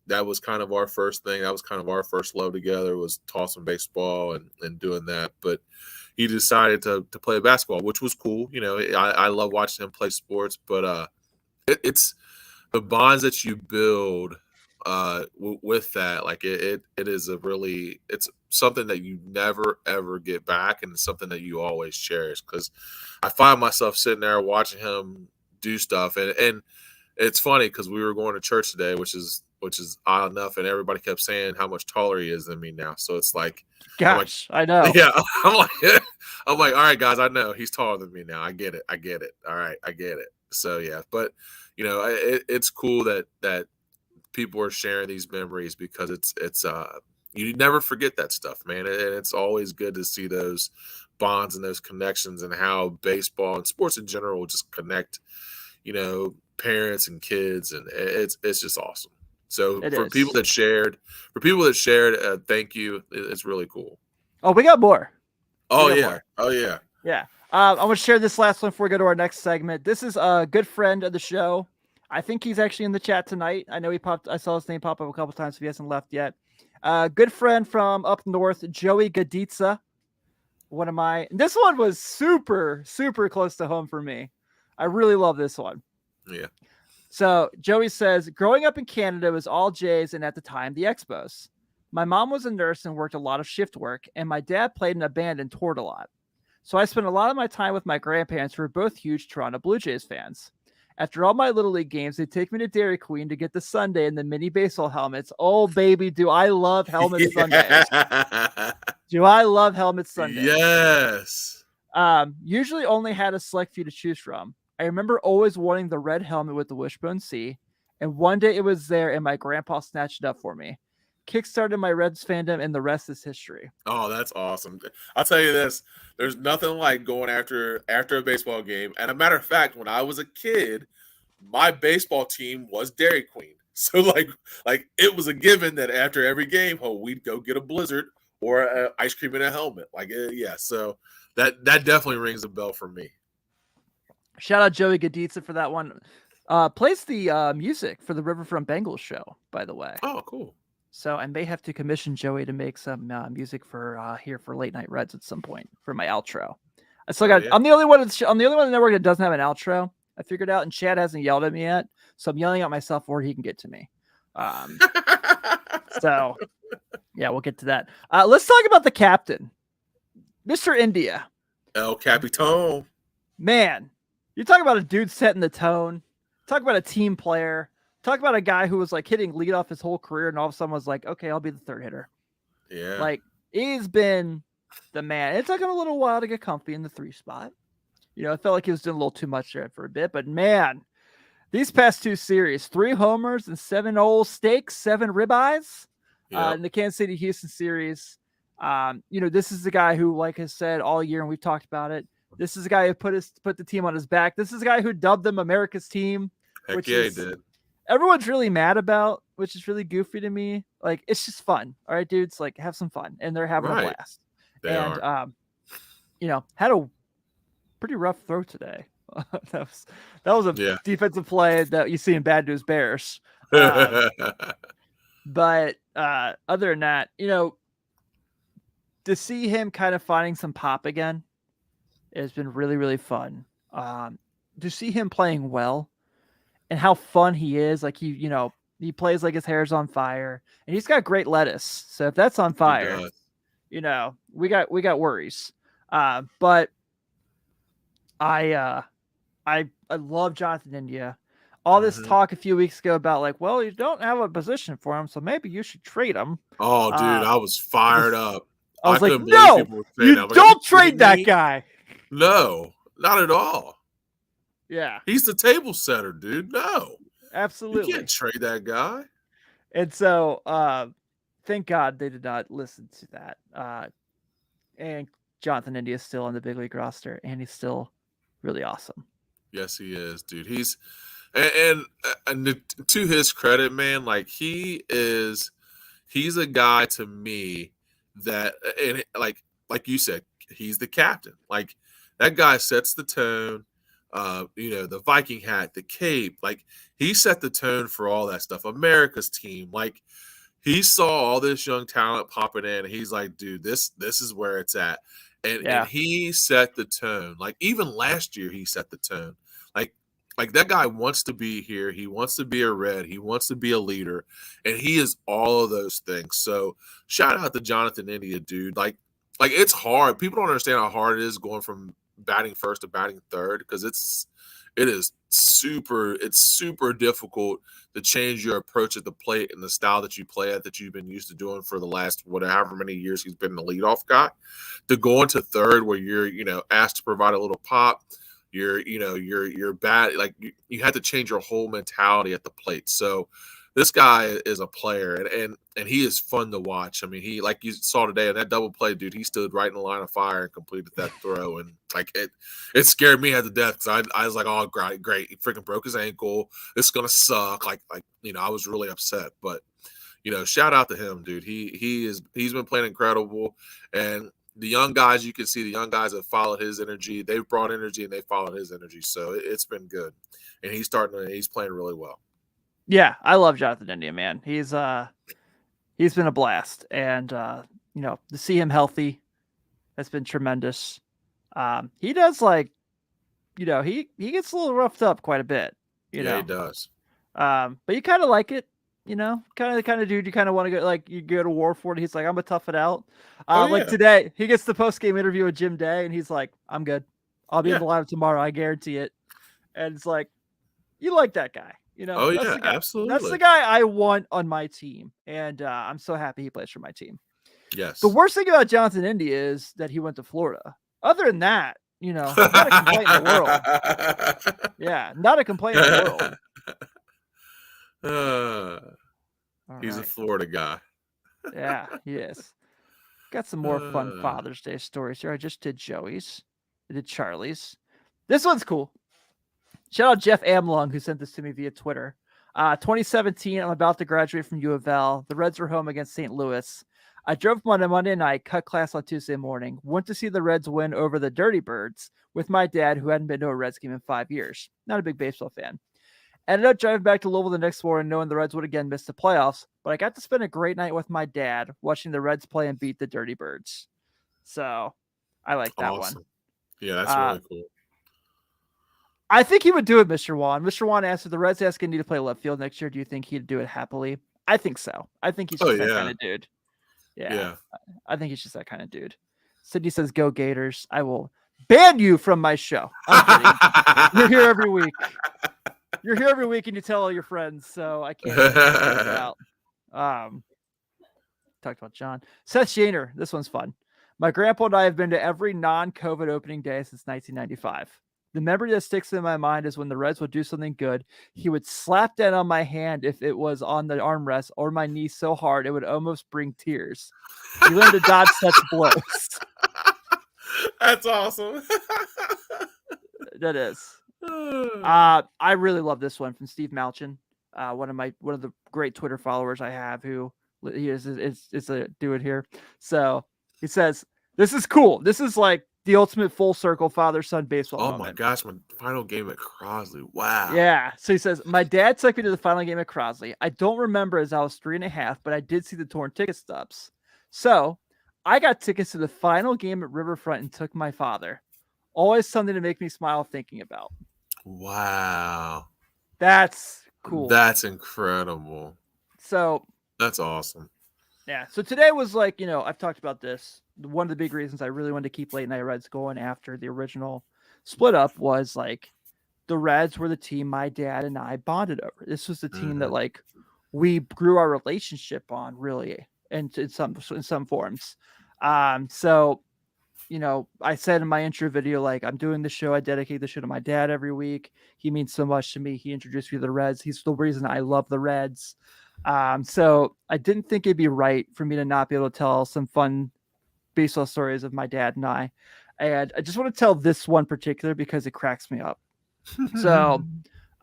[SPEAKER 1] that was kind of our first thing. That was kind of our first love together, was tossing baseball and doing that. But he decided to play basketball, which was cool. I love watching him play sports, but it's the bonds that you build with that. Like it is it's something that you never ever get back, and it's something that you always cherish. Because I find myself sitting there watching him do stuff, and it's funny because we were going to church today, which is odd enough, and everybody kept saying how much taller he is than me now. So it's like,
[SPEAKER 2] gosh, I know.
[SPEAKER 1] Yeah, I'm like, all right, guys, I know he's taller than me now. I get it. All right, I get it. So yeah, but it's cool that people are sharing these memories, because it's you never forget that stuff, man, and it's always good to see those bonds and those connections, and how baseball and sports in general just connect, parents and kids, and it's just awesome. So for people that shared, thank you. It's really cool.
[SPEAKER 2] Oh, we got more.
[SPEAKER 1] Yeah.
[SPEAKER 2] I'm going to share this last one before we go to our next segment. This is a good friend of the show. I think he's actually in the chat tonight. I know I saw his name pop up a couple times if he hasn't left yet. Good friend from up north, Joey Gaditza. This one was super, super close to home for me. I really love this one.
[SPEAKER 1] Yeah.
[SPEAKER 2] So Joey says, growing up in Canada was all Jays, and at the time, the Expos. My mom was a nurse and worked a lot of shift work, and my dad played in a band and toured a lot. So I spent a lot of my time with my grandparents, who were both huge Toronto Blue Jays fans. After all my Little League games, they'd take me to Dairy Queen to get the sundae and the mini baseball helmets. Oh, baby, do I love helmet sundaes. Do I love helmet sundaes?
[SPEAKER 1] Yes.
[SPEAKER 2] Usually only had a select few to choose from. I remember always wanting the red helmet with the wishbone C, and one day it was there, and my grandpa snatched it up for me. Kickstarted my Reds fandom, and the rest is history.
[SPEAKER 1] Oh, that's awesome. I'll tell you this. There's nothing like going after a baseball game. And a matter of fact, when I was a kid, my baseball team was Dairy Queen. So like it was a given that after every game, we'd go get a Blizzard or an ice cream in a helmet. Yeah. So that definitely rings a bell for me.
[SPEAKER 2] Shout out Joey Gaditza for that one. Plays the music for the Riverfront Bengals show, by the way.
[SPEAKER 1] Oh, cool.
[SPEAKER 2] So I may have to commission Joey to make some music for here for Late Night Reds at some point for my outro. I still got. Yeah. I'm the only one. I'm the only one in the network that doesn't have an outro. I figured out, and Chad hasn't yelled at me yet, so I'm yelling at myself before he can get to me. So yeah, we'll get to that. Let's talk about the captain, Mr. India.
[SPEAKER 1] El Capitan.
[SPEAKER 2] Man, you talk about a dude setting the tone. Talk about a team player. Talk about a guy who was like hitting leadoff his whole career, and all of a sudden was like, okay, I'll be the third hitter.
[SPEAKER 1] Yeah.
[SPEAKER 2] Like, he's been the man. It took him a little while to get comfy in the 3 spot. You know, it felt like he was doing a little too much there for a bit, but man, these past 2 series, 3 homers and 7 old steaks, 7 ribeyes in the Kansas City Houston series. You know, this is the guy who, like I said all year, and we've talked about it. This is the guy who put the team on his back. This is the guy who dubbed them America's team.
[SPEAKER 1] Heck yeah, he did.
[SPEAKER 2] Everyone's really mad about, which is really goofy to me. Like, it's just fun. All right, dudes, like, have some fun. And they're having a blast.
[SPEAKER 1] They are.
[SPEAKER 2] You know, had a pretty rough throw today. that was a defensive play that you see in Bad News Bears. But other than that, you know, to see him kind of finding some pop again has been really, really fun. To see him playing well and how fun he is. Like, he plays like his hair's on fire, and he's got great lettuce. So if that's on fire, you know, we got worries. But I love Jonathan India. All this talk a few weeks ago about like, well, you don't have a position for him, so maybe you should trade him.
[SPEAKER 1] Oh, dude, I was fired up.
[SPEAKER 2] I was like, no, you don't trade that guy.
[SPEAKER 1] No, not at all.
[SPEAKER 2] Yeah.
[SPEAKER 1] He's the table setter, dude. No.
[SPEAKER 2] Absolutely.
[SPEAKER 1] You can't trade that guy.
[SPEAKER 2] And so thank God they did not listen to that. And Jonathan India is still on the big league roster, and he's still really awesome.
[SPEAKER 1] Yes, he is, dude. He's and to his credit, man, like he's a guy to me that, and like you said, he's the captain. Like, that guy sets the tone. You know, the Viking hat, the cape, like he set the tone for all that stuff. America's team, like he saw all this young talent popping in, and he's like, dude, this is where it's at. And he set the tone. Like, even last year, he set the tone. Like that guy wants to be here. He wants to be a Red. He wants to be a leader, and he is all of those things. So shout out to Jonathan India, dude. Like it's hard. People don't understand how hard it is going from batting first to batting third, because it is super difficult to change your approach at the plate and the style that you play at, that you've been used to doing for the last however many years he's been the leadoff guy, to go into third where you're, you know, asked to provide a little pop. You're bad. Like you had to change your whole mentality at the plate. So this guy is a player, and he is fun to watch. I mean, he, like you saw today in that double play, dude, he stood right in the line of fire and completed that throw. And like it scared me to death, because I was like, oh, great. He freaking broke his ankle. This is going to suck. Like, you know, I was really upset, but you know, shout out to him, dude. He's been playing incredible. And the young guys, you can see the young guys have followed his energy. They've brought energy, and they followed his energy. So it's been good. And he's playing really well.
[SPEAKER 2] Yeah, I love Jonathan India, man. He's been a blast, and you know, to see him healthy has been tremendous. He does, like, you know, he gets a little roughed up quite a bit. You know,
[SPEAKER 1] he does.
[SPEAKER 2] But you kind of like it, you know, kind of dude. You kind of want to go, like, you go to war for it. He's like, I'm gonna tough it out. Like today, he gets the post game interview with Jim Day, and he's like, I'm good. I'll be in the lineup tomorrow. I guarantee it. And it's like, you like that guy. You know,
[SPEAKER 1] absolutely.
[SPEAKER 2] That's the guy I want on my team, and I'm so happy he plays for my team.
[SPEAKER 1] Yes.
[SPEAKER 2] The worst thing about Jonathan India is that he went to Florida. Other than that, not a complaint in the world. Yeah, not a complaint in the world.
[SPEAKER 1] He's a Florida guy.
[SPEAKER 2] Yeah, he is. Got some more fun Father's Day stories here. I just did Joey's. I did Charlie's. This one's cool. Shout out Jeff Amlung, who sent this to me via Twitter. 2017, I'm about to graduate from U of L. The Reds were home against St. Louis. I drove on a Monday night, cut class on Tuesday morning, went to see the Reds win over the Dirty Birds with my dad, who hadn't been to a Reds game in 5 years. Not a big baseball fan. Ended up driving back to Louisville the next morning, knowing the Reds would again miss the playoffs, but I got to spend a great night with my dad watching the Reds play and beat the Dirty Birds. So I like that one.
[SPEAKER 1] Yeah, that's really cool.
[SPEAKER 2] I think he would do it, Mr. Juan. Mr. Juan asked if the Reds asking you to play left field next year, do you think he'd do it happily? I think so. I think he's just that kind of dude. Yeah. I think he's just that kind of dude. Sydney says, go Gators. I will ban you from my show. I'm kidding. You're here every week. You're here every week and you tell all your friends, so I can't out. Talked about John. Seth Shaner. This one's fun. My grandpa and I have been to every non-COVID opening day since 1995. The memory that sticks in my mind is when the Reds would do something good, he would slap down on my hand if it was on the armrest or my knee so hard it would almost bring tears. He learned to dodge such blows.
[SPEAKER 1] That's awesome.
[SPEAKER 2] That is. I really love this one from Steve Malchin, one of the great Twitter followers I have, who he is a dude here. So he says, "This is cool. This is like the ultimate full circle father-son baseball moment.
[SPEAKER 1] My gosh, my final game at Crosley. Wow."
[SPEAKER 2] Yeah. So he says, my dad took me to the final game at Crosley. I don't remember as I was 3.5, but I did see the torn ticket stubs. So I got tickets to the final game at Riverfront and took my father. Always something to make me smile thinking about.
[SPEAKER 1] Wow.
[SPEAKER 2] That's cool.
[SPEAKER 1] That's incredible.
[SPEAKER 2] So
[SPEAKER 1] that's awesome.
[SPEAKER 2] Yeah. So today was like, I've talked about this. One of the big reasons I really wanted to keep Late Night Reds going after the original split up was like the Reds were the team my dad and I bonded over. This was the team that like we grew our relationship on, really, and in some forms. So, I said in my intro video, like, I'm doing the show. I dedicate the show to my dad every week. He means so much to me. He introduced me to the Reds. He's the reason I love the Reds. So I didn't think it'd be right for me to not be able to tell some fun baseball stories of my dad and I just want to tell this one particular because it cracks me up. So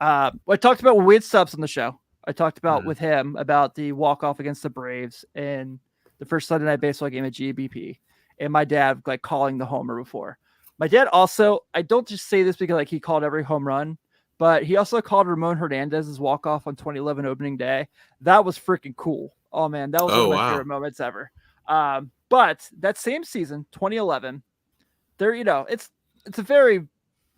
[SPEAKER 2] I talked about when we had subs on the show. I talked about with him about the walk-off against the Braves in the first Sunday night baseball game at GABP, and my dad like calling the homer before. My dad also, I don't just say this because like he called every home run, but he also called Ramon Hernandez's walk-off on 2011 opening day. That was freaking cool. Oh man, that was one of my favorite moments ever. But that same season, 2011, there, it's a very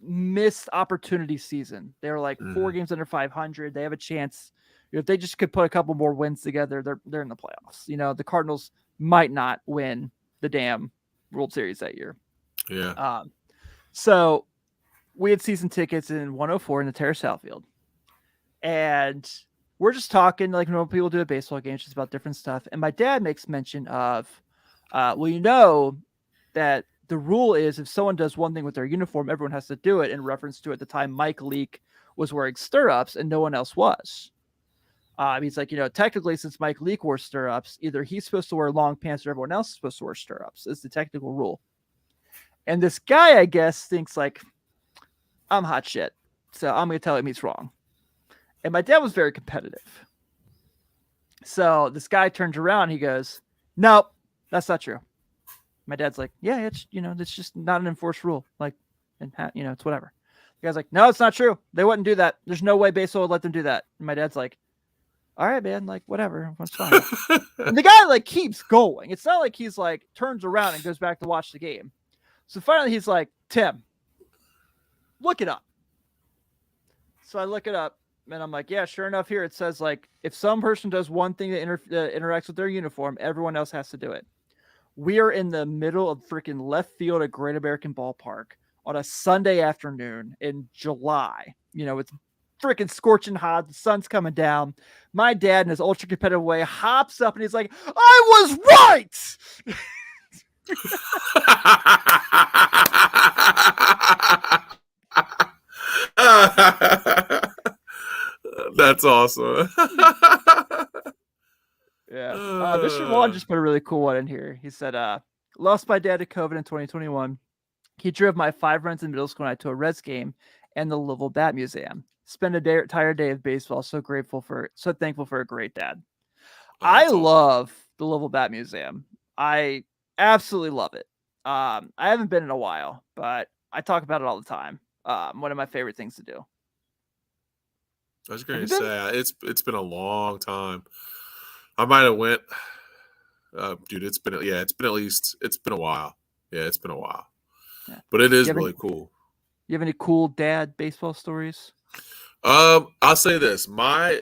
[SPEAKER 2] missed opportunity season. They were like 4 games under 500. They have a chance. If they just could put a couple more wins together, they're in the playoffs. The Cardinals might not win the damn World Series that year.
[SPEAKER 1] Yeah.
[SPEAKER 2] So we had season tickets in 104 in the Terrace Outfield, and we're just talking like normal people do at baseball games, just about different stuff. And my dad makes mention of, that the rule is if someone does one thing with their uniform, everyone has to do it, in reference to at the time Mike Leake was wearing stirrups and no one else was. He's like, technically since Mike Leake wore stirrups, either he's supposed to wear long pants or everyone else is supposed to wear stirrups. Is the technical rule. And this guy, I guess, thinks like, I'm hot shit, so I'm going to tell him he's wrong. And my dad was very competitive. So this guy turns around, he goes, nope, that's not true. My dad's like, yeah, it's, it's just not an enforced rule. Like, and it's whatever. The guy's like, no, it's not true. They wouldn't do that. There's no way baseball would let them do that. And my dad's like, all right, man, like whatever. That's fine. And the guy like keeps going. It's not like he's like turns around and goes back to watch the game. So finally he's like, Tim, look it up. So I look it up and I'm like, yeah, sure enough, here it says like, if some person does one thing that interacts with their uniform, everyone else has to do it. We are in the middle of freaking left field at Great American Ballpark on a Sunday afternoon in July. It's freaking scorching hot. The sun's coming down. My dad, in his ultra competitive way, hops up and he's like, I was right.
[SPEAKER 1] That's awesome.
[SPEAKER 2] Yeah. Mr. Juan just put a really cool one in here. He said, lost my dad to COVID in 2021. He drove my 5 runs in middle school night to a Reds game and the Louisville Bat Museum. Spent entire day of baseball. So thankful for a great dad. I
[SPEAKER 1] Awesome.
[SPEAKER 2] love the Louisville Bat Museum. I absolutely love it. I haven't been in a while, but I talk about it all the time. One of my favorite things to do.
[SPEAKER 1] I was going to say it's been a long time. I might have went, dude. It's been a while. Yeah, it's been a while. Yeah. But it is really cool.
[SPEAKER 2] You have any cool dad baseball stories?
[SPEAKER 1] I'll say this. My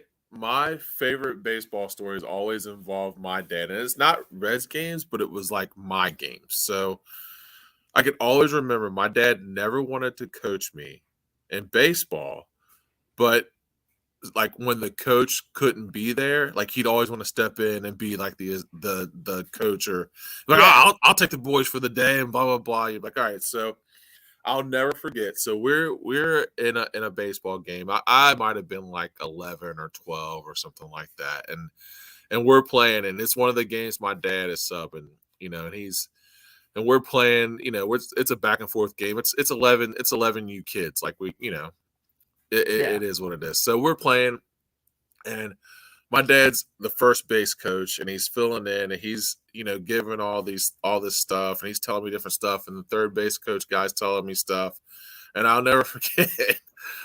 [SPEAKER 1] favorite baseball stories always involve my dad. And it's not Reds games, but it was like my games. So I can always remember my dad never wanted to coach me in baseball, but like when the coach couldn't be there, like he'd always want to step in and be like the coach or like, I'll take the boys for the day and blah blah blah. You're like, all right, so I'll never forget. So we're in a baseball game. I might have been like 11 or 12 or something like that, and we're playing, and it's one of the games my dad is subbing, and we're playing, it's a back and forth game. It's 11 you kids, like it is what it is. So we're playing, and my dad's the first base coach, and he's filling in, and he's giving all this stuff, and he's telling me different stuff, and the third base coach guy's telling me stuff, and I'll never forget.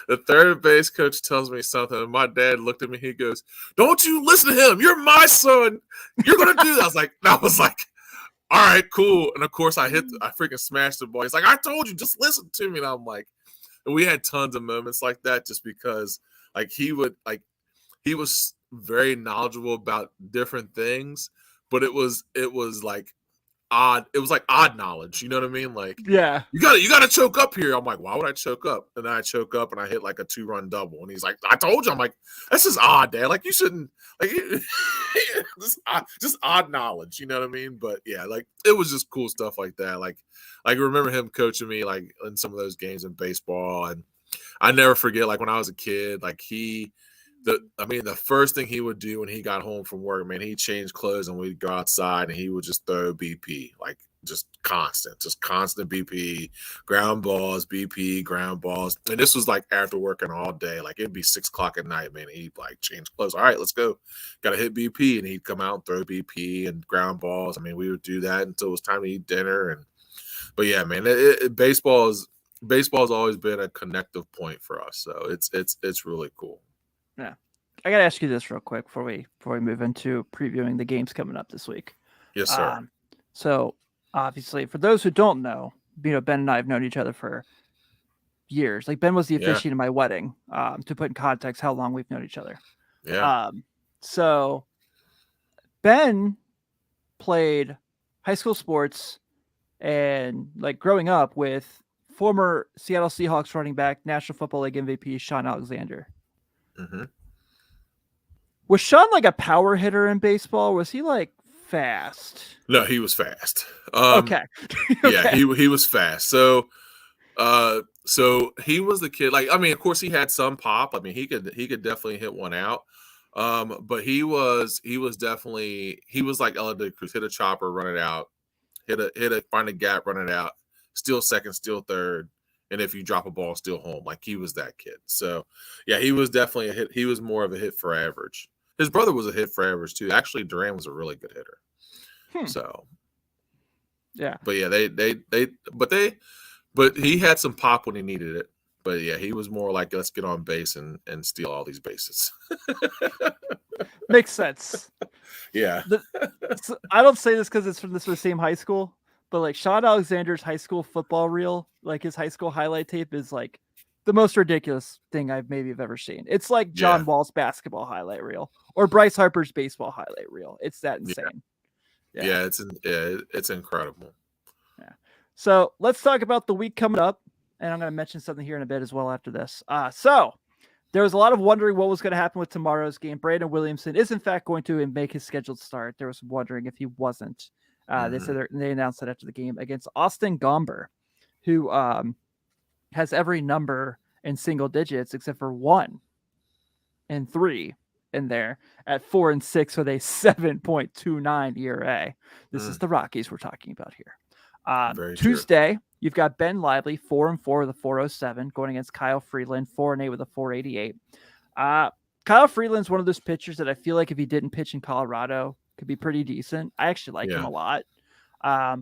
[SPEAKER 1] The third base coach tells me something, and my dad looked at me. He goes, "Don't you listen to him? You're my son. You're gonna do that." I was like, all right, cool. And of course, I freaking smashed the ball. He's like, "I told you, just listen to me." And I'm like, and we had tons of moments like that, just because like he was very knowledgeable about different things, but it was like odd. It was like odd knowledge. You know what I mean? Like,
[SPEAKER 2] yeah,
[SPEAKER 1] you gotta choke up here. I'm like, why would I choke up? And then I choke up and I hit like a 2-run double. And he's like, "I told you." I'm like, "That's just odd, Dad. Like, you shouldn't like just odd knowledge." You know what I mean? But yeah, like it was just cool stuff like that. Like I remember him coaching me like in some of those games in baseball, and I never forget like when I was a kid, like the first thing he would do when he got home from work, man, he'd change clothes and we'd go outside and he would just throw BP, like just constant BP, ground balls, BP, ground balls. And this was like after working all day, like it'd be 6:00 at night, man. He'd like change clothes. All right, let's go. Got to hit BP. And he'd come out and throw BP and ground balls. I mean, we would do that until it was time to eat dinner. But yeah, man, baseball's always been a connective point for us. So it's really cool.
[SPEAKER 2] Yeah. I got to ask you this real quick before we move into previewing the games coming up this week.
[SPEAKER 1] Yes, sir.
[SPEAKER 2] So obviously, for those who don't know, Ben and I have known each other for years. Like Ben was the officiant in my wedding, to put in context how long we've known each other.
[SPEAKER 1] Yeah.
[SPEAKER 2] So Ben played high school sports and like growing up with former Seattle Seahawks running back, National Football League MVP, Shaun Alexander.
[SPEAKER 1] Mm-hmm.
[SPEAKER 2] Was Shaun like a power hitter in baseball? Was he like fast?
[SPEAKER 1] No, he was fast.
[SPEAKER 2] Okay.
[SPEAKER 1] Yeah, he was fast. So he was the kid. Like, I mean, of course, he had some pop. I mean, he could definitely hit one out. But he was like Ella Cruz, hit a chopper, run it out, find a gap, run it out, steal second, steal third, and if you drop a ball, steal home. Like he was that kid. So yeah, he was definitely a hit. He was more of a hit for average. His brother was a hit for average too. Actually, Duran was a really good hitter. So
[SPEAKER 2] yeah,
[SPEAKER 1] but yeah, but he had some pop when he needed it. But yeah, he was more like, let's get on base and steal all these bases.
[SPEAKER 2] Makes sense.
[SPEAKER 1] Yeah.
[SPEAKER 2] I don't say this because it's from the same high school, but like Shaun Alexander's high school football reel, like his high school highlight tape is like the most ridiculous thing I've ever seen. It's like John Wall's basketball highlight reel or Bryce Harper's baseball highlight reel. It's that insane.
[SPEAKER 1] Yeah, it's incredible.
[SPEAKER 2] Yeah. So let's talk about the week coming up. And I'm going to mention something here in a bit as well after this. So there was a lot of wondering what was going to happen with tomorrow's game. Brandon Williamson is in fact going to make his scheduled start. There was some wondering if he wasn't. They said they announced that after the game against Austin Gomber, who has every number in single digits, except for 1 and 3 in there at 4 and 6 with a 7.29 ERA. This is the Rockies we're talking about here.
[SPEAKER 1] Very
[SPEAKER 2] Tuesday, you've got Ben Lively, 4 and 4 with a 407, going against Kyle Freeland, 4 and 8 with a 488. Kyle Freeland's one of those pitchers that I feel like if he didn't pitch in Colorado, could be pretty decent. I actually like him a lot.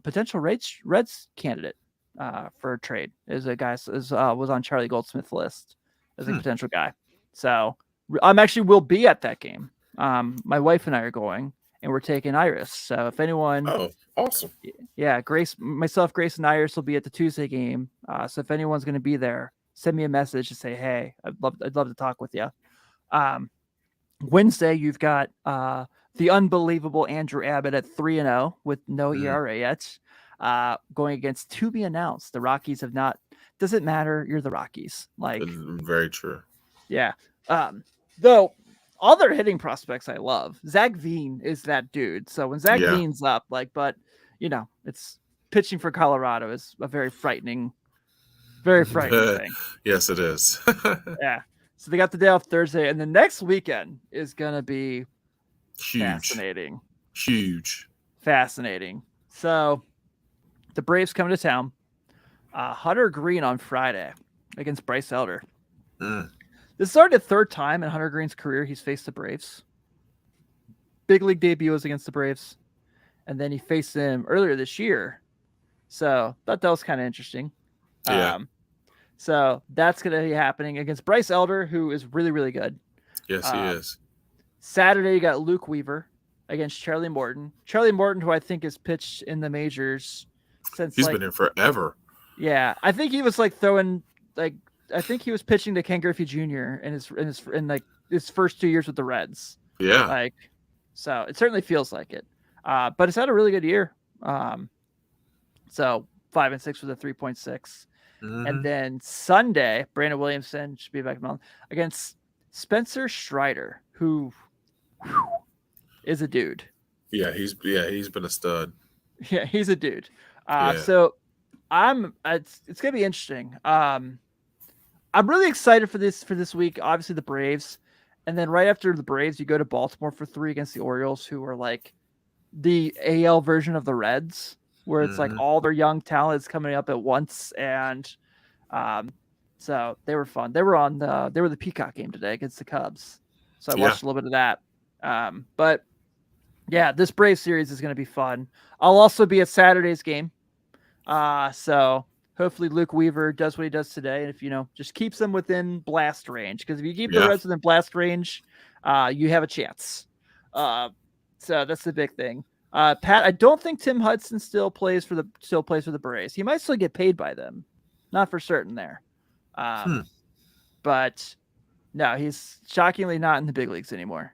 [SPEAKER 2] Potential Reds candidate for a trade is a guy was on Charlie Goldsmith's list as a potential guy. So I'm actually will be at that game. My wife and I are going, and we're taking Iris. So if anyone,
[SPEAKER 1] awesome,
[SPEAKER 2] yeah, Grace, and Iris will be at the Tuesday game. So if anyone's going to be there, send me a message to say, hey, I'd love to talk with you. Wednesday, you've got the unbelievable Andrew Abbott at 3-0 with no ERA yet, going against to be announced. The Rockies have not. Doesn't matter. You're the Rockies. Like
[SPEAKER 1] very true.
[SPEAKER 2] Yeah. Though all their hitting prospects I love. Zach Veen is that dude. So when Zach Veen's up, but it's pitching for Colorado is a very frightening thing.
[SPEAKER 1] Yes, it is.
[SPEAKER 2] Yeah. So they got the day off Thursday, and the next weekend is gonna be fascinating. Fascinating. So the Braves coming to town. Hunter Green on Friday against Bryce Elder. This is already the third time in Hunter Green's career he's faced the Braves. Big league debut was against the Braves, and then he faced them earlier this year. So thought that was kind of interesting.
[SPEAKER 1] Yeah.
[SPEAKER 2] So that's going to be happening against Bryce Elder, who is really, really good.
[SPEAKER 1] Yes, he is.
[SPEAKER 2] Saturday, you got Luke Weaver against Charlie Morton. Charlie Morton, who I think has pitched in the majors since
[SPEAKER 1] he's been in forever.
[SPEAKER 2] Yeah, I think he was throwing I think he was pitching to Ken Griffey Jr. in his first 2 years with the Reds.
[SPEAKER 1] Yeah,
[SPEAKER 2] so it certainly feels like it. But it's had a really good year. So 5 and 6 with a 3.6. And then Sunday, Brandon Williamson should be back against Spencer Strider, who is a dude.
[SPEAKER 1] Yeah, he's been a stud.
[SPEAKER 2] Yeah, he's a dude. So it's gonna be interesting. I'm really excited for this week. Obviously the Braves, and then right after the Braves, you go to Baltimore for 3 against the Orioles, who are like the AL version of the Reds, where it's like all their young talent is coming up at once. And so they were fun. They were the Peacock game today against the Cubs. So I watched a little bit of that. But yeah, this Braves series is going to be fun. I'll also be at Saturday's game. So hopefully Luke Weaver does what he does today. And if, just keeps them within blast range, because if you keep the Reds within blast range, you have a chance. So that's the big thing. Pat, I don't think Tim Hudson still plays for the Braves. He might still get paid by them. Not for certain there. But no, he's shockingly not in the big leagues anymore.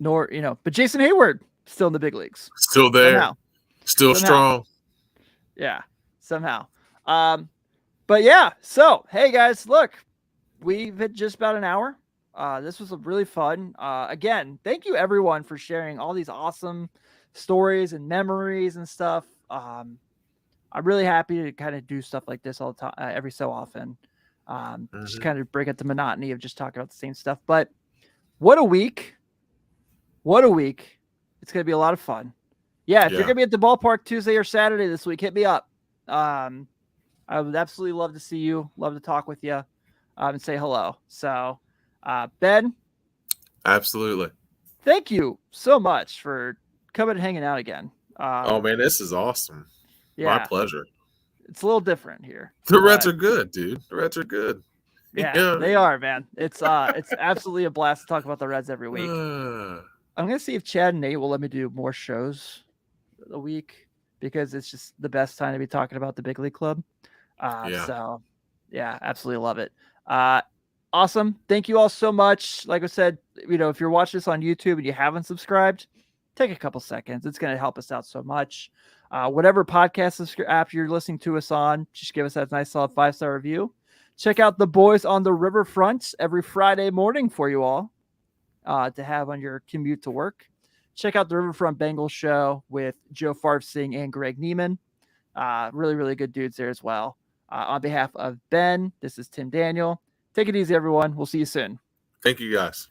[SPEAKER 2] Nor, but Jason Hayward still in the big leagues.
[SPEAKER 1] Still there.
[SPEAKER 2] Somehow.
[SPEAKER 1] Still strong.
[SPEAKER 2] Yeah, somehow. But yeah, so hey guys, look, we've hit just about an hour. This was really fun. Again, thank you everyone for sharing all these awesome stories and memories and stuff. I'm really happy to kind of do stuff like this all the time, every so often. Just kind of break up the monotony of just talking about the same stuff. But what a week. It's going to be a lot of fun. Yeah, if you're going to be at the ballpark Tuesday or Saturday this week, hit me up. I would absolutely love to see you, love to talk with you, and say hello. So, Ben?
[SPEAKER 1] Absolutely.
[SPEAKER 2] Thank you so much for coming and hanging out again.
[SPEAKER 1] Oh, man, this is awesome. Yeah. My pleasure.
[SPEAKER 2] It's a little different here.
[SPEAKER 1] The Reds are good, dude. The Reds are good.
[SPEAKER 2] Yeah, they are, man. It's absolutely a blast to talk about the Reds every week. I'm going to see if Chad and Nate will let me do more shows a week, because it's just the best time to be talking about the big league club. So yeah, absolutely love it. Awesome. Thank you all so much. Like I said, if you're watching this on YouTube and you haven't subscribed, take a couple seconds. It's going to help us out so much. Whatever podcast app you're listening to us on, just give us that nice solid 5-star review. Check out the Boys on the Riverfront every Friday morning for you all to have on your commute to work. Check out the Riverfront Bengals show with Joe Farfsing and Greg Neiman. Really, really good dudes there as well. On behalf of Ben, this is Tim Daniel. Take it easy, everyone. We'll see you soon.
[SPEAKER 1] Thank you, guys.